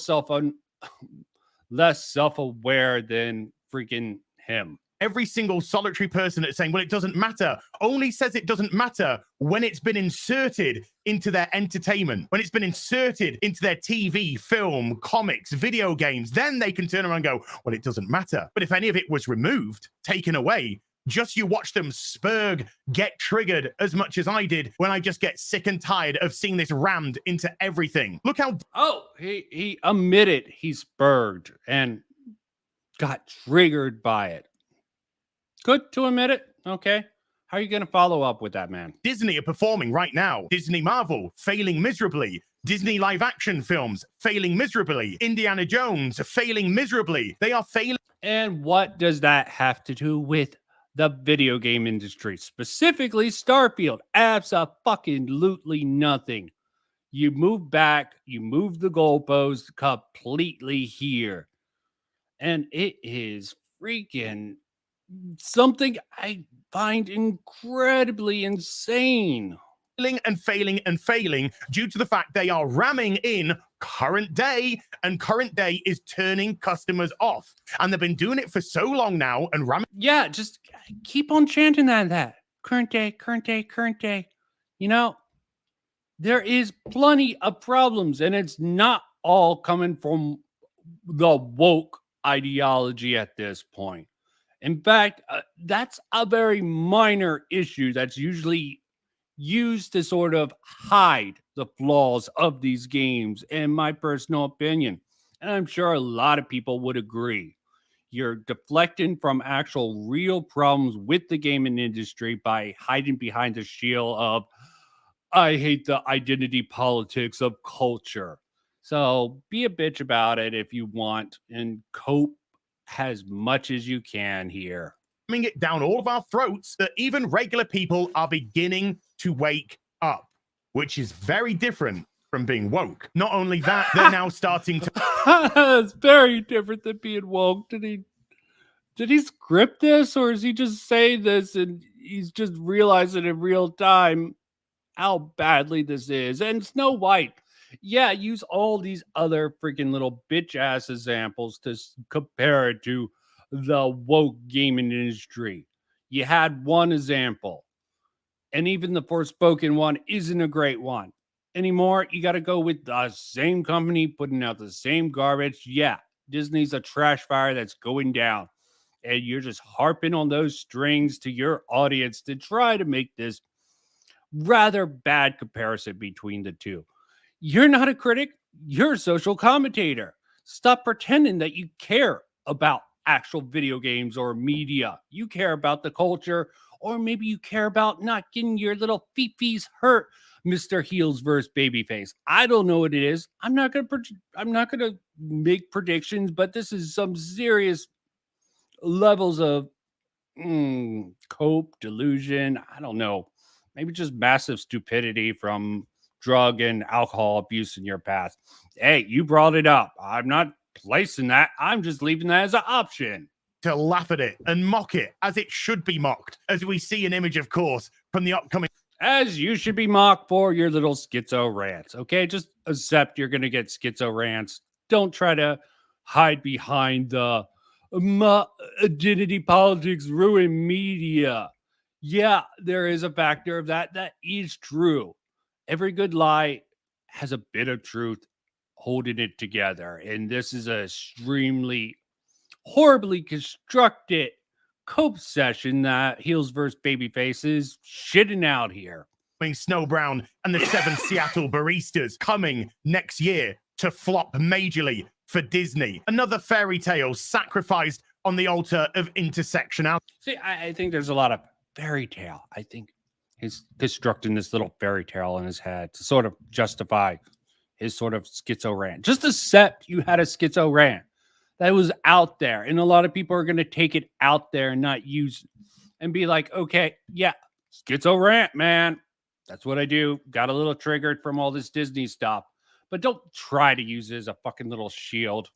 Speaker 1: less self-aware than freaking him.
Speaker 2: Every single solitary person that's saying, well, it doesn't matter, only says it doesn't matter when it's been inserted into their entertainment, when it's been inserted into their TV, film, comics, video games. Then they can turn around and go, well, it doesn't matter. But if any of it was removed, taken away, just you watch them spurg, get triggered as much as I did when I just get sick and tired of seeing this rammed into everything. Look how...
Speaker 1: Oh, he admitted he spurged and got triggered by it. Good to admit it. Okay. How are you going to follow up with that, man?
Speaker 2: Disney are performing right now. Disney Marvel failing miserably. Disney live action films failing miserably. Indiana Jones failing miserably. They are failing.
Speaker 1: And what does that have to do with the video game industry, specifically Starfield? Abso-fucking-lutely nothing. You move back, you move the goalposts completely here. And it is freaking something I find incredibly insane.
Speaker 2: And failing due to the fact they are ramming in current day, and current day is turning customers off. And they've been doing it for so long now and ramming.
Speaker 1: Yeah, just keep on chanting that. Current day, current day, current day. You know, there is plenty of problems, and it's not all coming from the woke ideology at this point. In fact, that's a very minor issue that's usually used to sort of hide the flaws of these games, in my personal opinion. And I'm sure a lot of people would agree. You're deflecting from actual real problems with the gaming industry by hiding behind the shield of, I hate the identity politics of culture. So be a bitch about it if you want, and cope as much as you can here.
Speaker 2: It down all of our throats that even regular people are beginning to wake up, which is very different from being woke. Not only that, they're now starting to...
Speaker 1: It's very different than being woke. Did he script this, or is he just saying this and he's just realizing in real time how badly this is? And Snow White, yeah, use all these other freaking little bitch ass examples to compare it to the woke gaming industry. You had one example, and even the Forspoken one isn't a great one anymore. You got to go with the same company putting out the same garbage. Yeah, Disney's a trash fire that's going down, and you're just harping on those strings to your audience to try to make this rather bad comparison between the two. You're not a critic, you're a social commentator. Stop pretending that you care about actual video games or media. You care about the culture, or maybe you care about not getting your little fifis hurt, Mr. Heels versus Babyface. I don't know what it is. I'm not gonna make predictions, but this is some serious levels of cope, delusion. I don't know. Maybe just massive stupidity from drug and alcohol abuse in your past. Hey, you brought it up. I'm not placing that. I'm just leaving that as an option.
Speaker 2: To laugh at it and mock it as it should be mocked, as we see an image, of course, from the upcoming...
Speaker 1: As you should be mocked for your little schizo rants, okay? Just accept you're going to get schizo rants. Don't try to hide behind the identity politics ruin media. Yeah, there is a factor of that. That is true. Every good lie has a bit of truth holding it together. And this is a extremely horribly constructed cope session that Heels versus Babyface is shitting out here.
Speaker 2: Snow Brown and the 7 Seattle Baristas coming next year to flop majorly for Disney. Another fairy tale sacrificed on the altar of intersectionality.
Speaker 1: See, I think there's a lot of fairy tale. I think he's constructing this little fairy tale in his head to sort of justify his sort of schizo rant. Just accept you had a schizo rant that was out there, and a lot of people are going to take it out there and not use it and be like, okay, yeah, schizo rant, man. That's what I do. Got a little triggered from all this Disney stuff, but don't try to use it as a fucking little shield.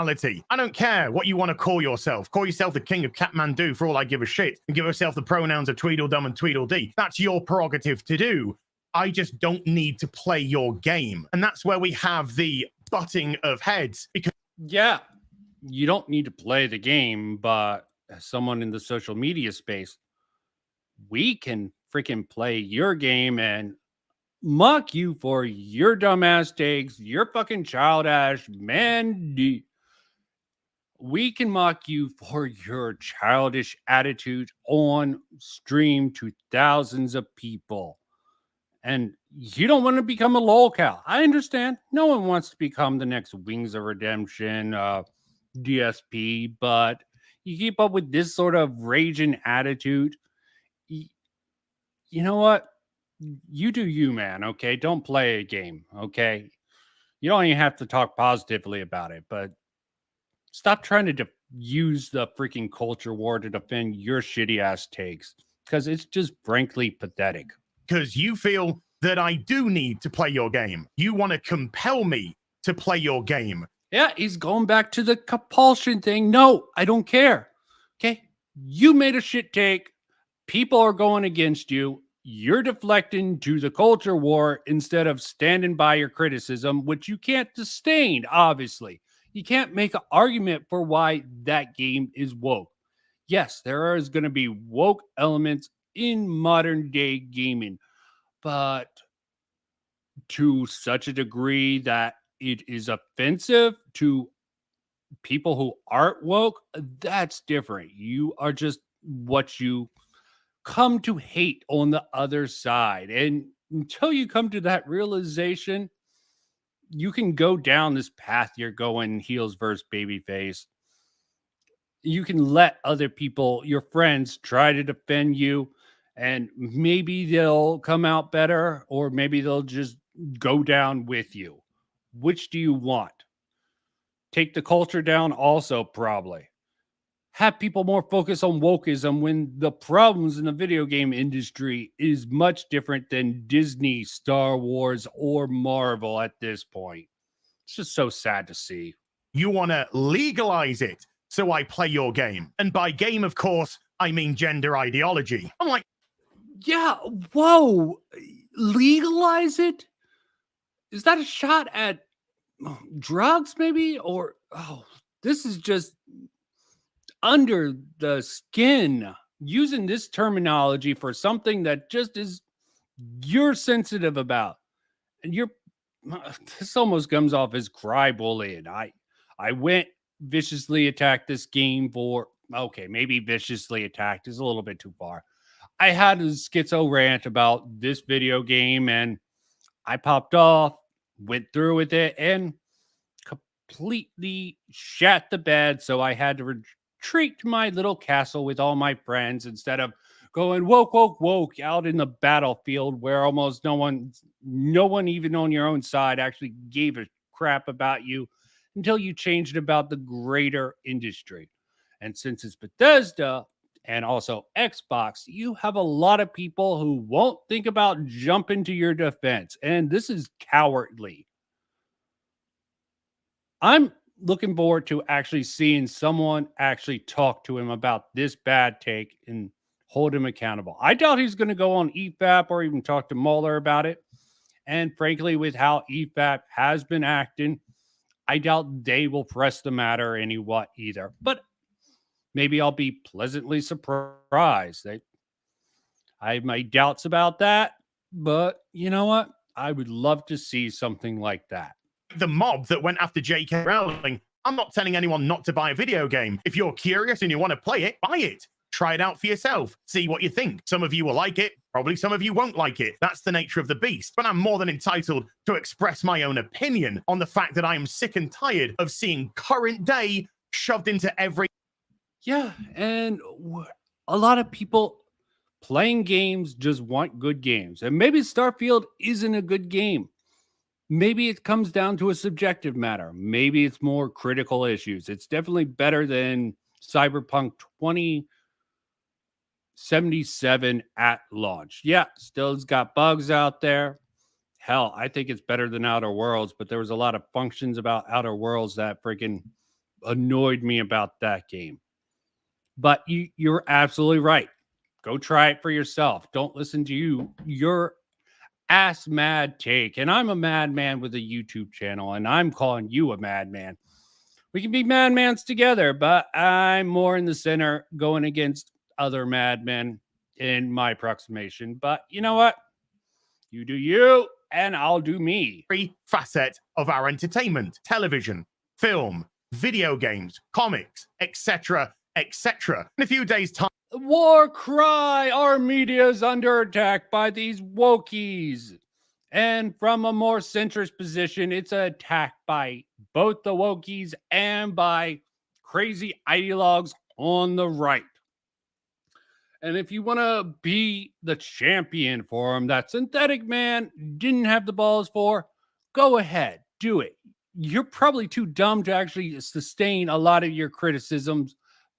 Speaker 2: I don't care what you want to call yourself. Call yourself the king of Kathmandu for all I give a shit, and give yourself the pronouns of Tweedledum and Tweedledee. That's your prerogative to do. I just don't need to play your game. And that's where we have the butting of heads. Because
Speaker 1: yeah, you don't need to play the game, but as someone in the social media space, we can freaking play your game and mock you for your dumbass takes, your fucking childish man. We can mock you for your childish attitude on stream to thousands of people. And you don't want to become a lolcow. I understand. No one wants to become the next Wings of Redemption DSP, but you keep up with this sort of raging attitude. You know what? You do you, man. Okay. Don't play a game. Okay. You don't even have to talk positively about it, but stop trying to use the freaking culture war to defend your shitty ass takes, because it's just frankly pathetic.
Speaker 2: Because you feel that I do need to play your game. You want to compel me to play your game.
Speaker 1: Yeah, he's going back to the compulsion thing. No, I don't care. Okay. You made a shit take. People are going against you. You're deflecting to the culture war instead of standing by your criticism, which you can't sustain, obviously. You can't make an argument for why that game is woke. Yes, there is going to be woke elements in modern day gaming, but to such a degree that it is offensive to people who aren't woke, that's different. You are just what you come to hate on the other side. And until you come to that realization, you can go down this path you're going, heels versus babyface. You can let other people, your friends, try to defend you, and maybe they'll come out better, or maybe they'll just go down with you. Which do you want? Take the culture down also, probably. Have people more focus on wokeism when the problems in the video game industry is much different than Disney, Star Wars, or Marvel at this point. It's just so sad to see.
Speaker 2: You want to legalize it, so I play your game. And by game, of course, I mean gender ideology. I'm like,
Speaker 1: yeah, whoa, legalize it? Is that a shot at drugs, maybe? Or, this is just under the skin, using this terminology for something that just is you're sensitive about. And this almost comes off as cry bullying. I went viciously attacked this game for, okay, maybe viciously attacked is a little bit too far. I had a schizo rant about this video game, and I popped off, went through with it, and completely shat the bed. So I had to retreat to my little castle with all my friends instead of going woke out in the battlefield where almost no one even on your own side actually gave a crap about you until you changed about the greater industry. And since it's Bethesda and also Xbox, you have a lot of people who won't think about jumping to your defense. And this is cowardly. I'm looking forward to actually seeing someone actually talk to him about this bad take and hold him accountable. I doubt he's going to go on EFAP or even talk to Mueller about it. And frankly, with how EFAP has been acting, I doubt they will press the matter either. But maybe I'll be pleasantly surprised. I have my doubts about that, but you know what? I would love to see something like that.
Speaker 2: The mob that went after J.K. Rowling, I'm not telling anyone not to buy a video game. If you're curious and you want to play it, buy it. Try it out for yourself. See what you think. Some of you will like it. Probably some of you won't like it. That's the nature of the beast. But I'm more than entitled to express my own opinion on the fact that I am sick and tired of seeing current day shoved into every...
Speaker 1: Yeah, and a lot of people playing games just want good games. And maybe Starfield isn't a good game. Maybe it comes down to a subjective matter. Maybe it's more critical issues. It's definitely better than Cyberpunk 2077 at launch. Yeah, still it's got bugs out there. Hell, I think it's better than Outer Worlds, but there was a lot of functions about Outer Worlds that freaking annoyed me about that game. But you're absolutely right. Go try it for yourself. Don't listen to your ass mad take. And I'm a madman with a YouTube channel, and I'm calling you a madman We can be madmans together, but I'm more in the center going against other madmen in my approximation. But you know what? You do you, and I'll do me.
Speaker 2: Every facet of our entertainment, television, film, video games, comics, etc., etc. In a few days' time,
Speaker 1: War cry! Our media is under attack by these wokies. And from a more centrist position, it's an attack by both the wokies and by crazy ideologues on the right. And if you want to be the champion for them that Synthetic Man didn't have the balls for, go ahead, do it. You're probably too dumb to actually sustain a lot of your criticisms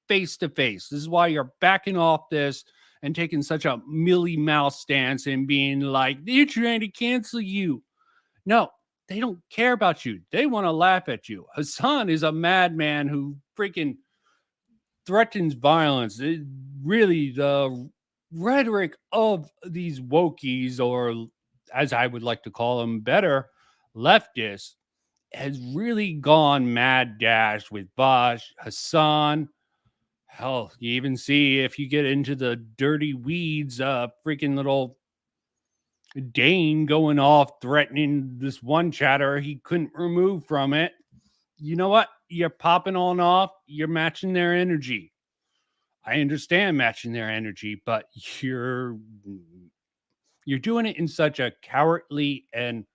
Speaker 1: face to face. This is why you're backing off this and taking such a Millie Mouse stance and being like, they're trying to cancel you. No, they don't care about you. They want to laugh at you. Hassan is a madman who freaking threatens violence. Really, the rhetoric of these wokies, or as I would like to call them better, leftists, has really gone mad dash with Bosch, Hassan. Hell, you even see if you get into the dirty weeds, freaking little Dane going off threatening this one chatter he couldn't remove from it. You know what? You're popping on off. You're matching their energy. I understand matching their energy, but you're doing it in such a cowardly and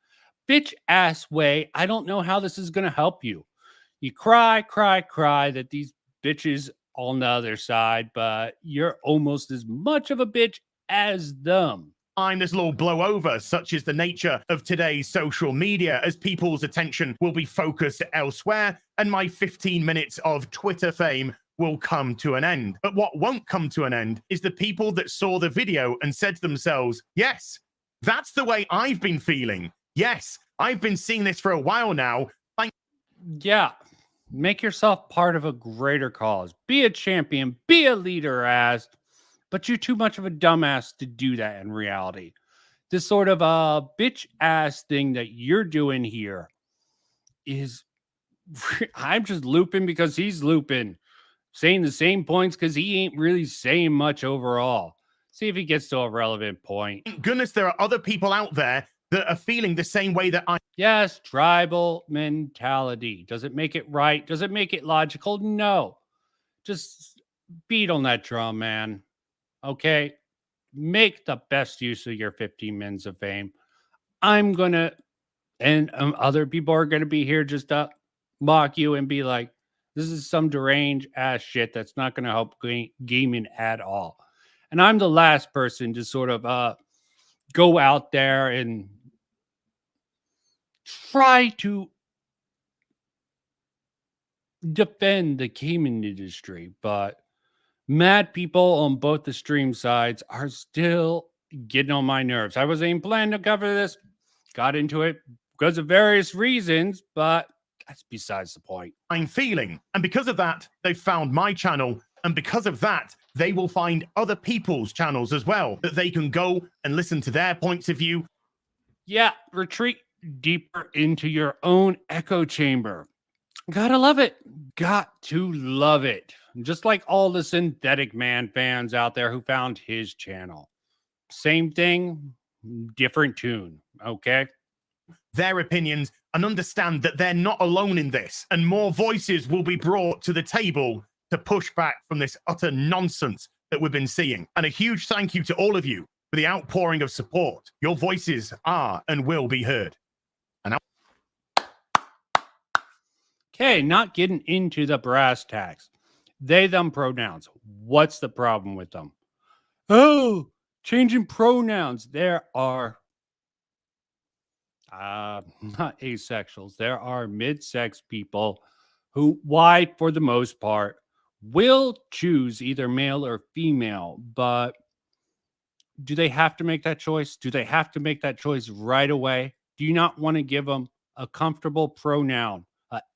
Speaker 1: bitch ass way. I don't know how this is going to help you. You cry that these bitches on the other side, but you're almost as much of a bitch as them.
Speaker 2: this will all blow over, such is the nature of today's social media, as people's attention will be focused elsewhere, and my 15 minutes of Twitter fame will come to an end. But what won't come to an end is the people that saw the video and said to themselves, yes, that's the way I've been feeling. Yes, I've been seeing this for a while now.
Speaker 1: Yeah. Make yourself part of a greater cause. Be a champion. Be a leader, but you're too much of a dumbass to do that in reality. This sort of a bitch ass thing that you're doing here is, I'm just looping because he's looping, saying the same points because he ain't really saying much overall. See if he gets to a relevant point.
Speaker 2: Thank goodness there are other people out there that are feeling the same way that I.
Speaker 1: Yes, tribal mentality. Does it make it right? Does it make it logical? No. Just beat on that drum, man. Okay? Make the best use of your 15 minutes of fame. I'm going to, and other people are going to be here just to mock you and be like, this is some deranged ass shit that's not going to help gaming at all. And I'm the last person to sort of go out there and try to defend the gaming industry, but mad people on both the stream sides are still getting on my nerves. I wasn't even planning to cover this, got into it because of various reasons, but that's besides the point.
Speaker 2: I'm feeling, and because of that, they've found my channel, and because of that, they will find other people's channels as well, that they can go and listen to their points of view.
Speaker 1: Yeah, retreat deeper into your own echo chamber. Gotta love it. Got to love it. Just like all the Synthetic Man fans out there who found his channel. Same thing, different tune, okay?
Speaker 2: Their opinions and understand that they're not alone in this, and more voices will be brought to the table to push back from this utter nonsense that we've been seeing. And a huge thank you to all of you for the outpouring of support. Your voices are and will be heard.
Speaker 1: Okay, not getting into the brass tacks. They, them pronouns. What's the problem with them? Oh, changing pronouns. There are not asexuals. There are mid-sex people who, why, for the most part, will choose either male or female. But do they have to make that choice? Do they have to make that choice right away? Do you not want to give them a comfortable pronoun,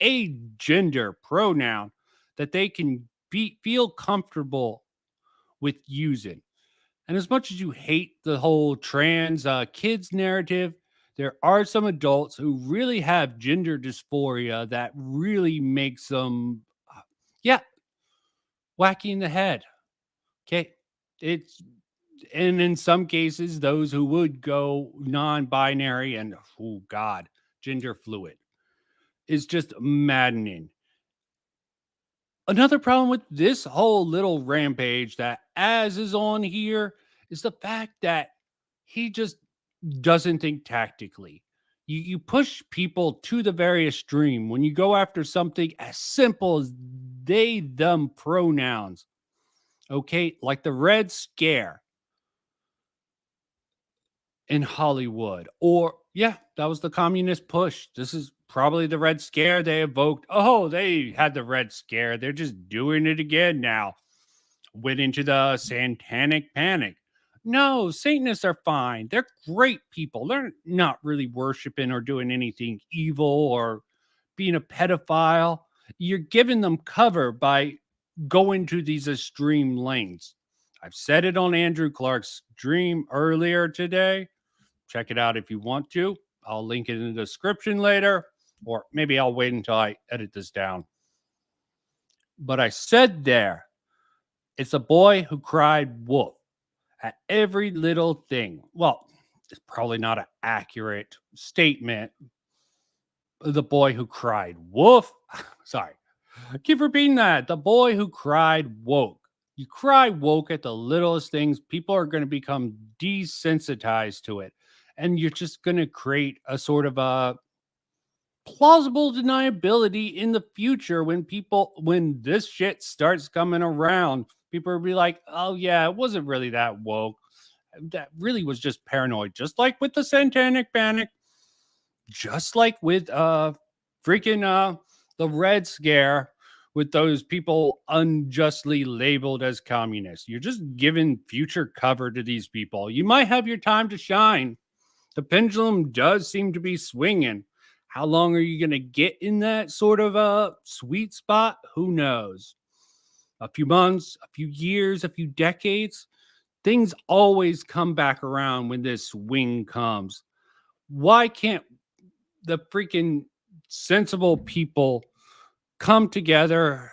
Speaker 1: a gender pronoun that they can feel comfortable with using? And as much as you hate the whole trans kids narrative, there are some adults who really have gender dysphoria that really makes them, yeah, wacky in the head. Okay. It's, and in some cases, those who would go non binary and, oh God, gender fluid is just maddening. Another problem with this whole little rampage that Az is on here is the fact that he just doesn't think tactically. You push people to the very extreme when you go after something as simple as they, them pronouns. Okay, like the Red Scare in Hollywood. Or, yeah, that was the communist push. This is probably the Red Scare they evoked. Oh, they had the Red Scare. They're just doing it again now. Went into the satanic panic. No, Satanists are fine. They're great people. They're not really worshiping or doing anything evil or being a pedophile. You're giving them cover by going to these extreme lengths. I've said it on Andrew Clark's stream earlier today. Check it out if you want to. I'll link it in the description later, or maybe I'll wait until I edit this down. But I said there, it's a boy who cried wolf at every little thing. Well, it's probably not an accurate statement. The boy who cried wolf. Sorry. I keep repeating that. The boy who cried woke. You cry woke at the littlest things, people are going to become desensitized to it. And you're just going to create a sort of a plausible deniability in the future when this shit starts coming around. People will be like, oh yeah, it wasn't really that woke. That really was just paranoid. Just like with the satanic panic, just like with the Red Scare, with those people unjustly labeled as communists. You're just giving future cover to these people. You might have your time to shine. The pendulum does seem to be swinging. How long are you going to get in that sort of a sweet spot? Who knows? A few months, a few years, a few decades. Things always come back around when this swing comes. Why can't the freaking sensible people come together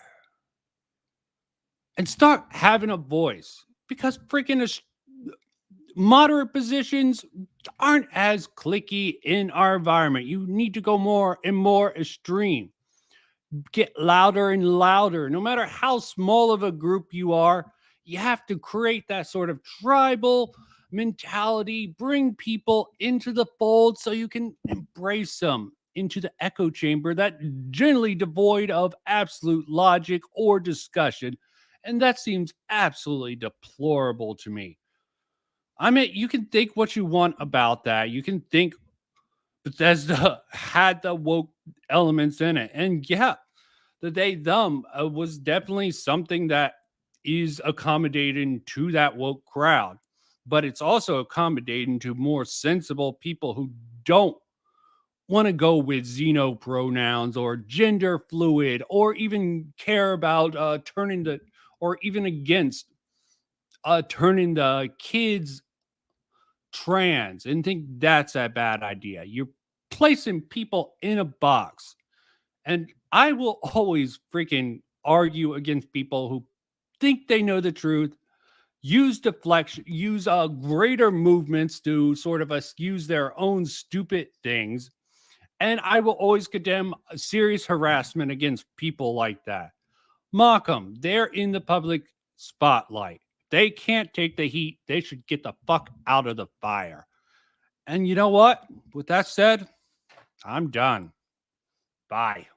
Speaker 1: and start having a voice? Because freaking moderate positions aren't as cliquey in our environment. You need to go more and more extreme. Get louder and louder. No matter how small of a group you are, you have to create that sort of tribal mentality, bring people into the fold so you can embrace them into the echo chamber that generally devoid of absolute logic or discussion. And that seems absolutely deplorable to me. I mean, you can think what you want about that. You can think Bethesda had the woke elements in it. And yeah, the they, them was definitely something that is accommodating to that woke crowd. But it's also accommodating to more sensible people who don't want to go with xeno pronouns or gender fluid or even care about turning the, or even against turning the kids trans and think that's a bad idea. You're placing people in a box. And I will always freaking argue against people who think they know the truth, use deflection, use greater movements to sort of excuse their own stupid things. And I will always condemn serious harassment against people like that. Mock them. They're in the public spotlight. They can't take the heat. They should get the fuck out of the fire. And you know what? With that said, I'm done. Bye.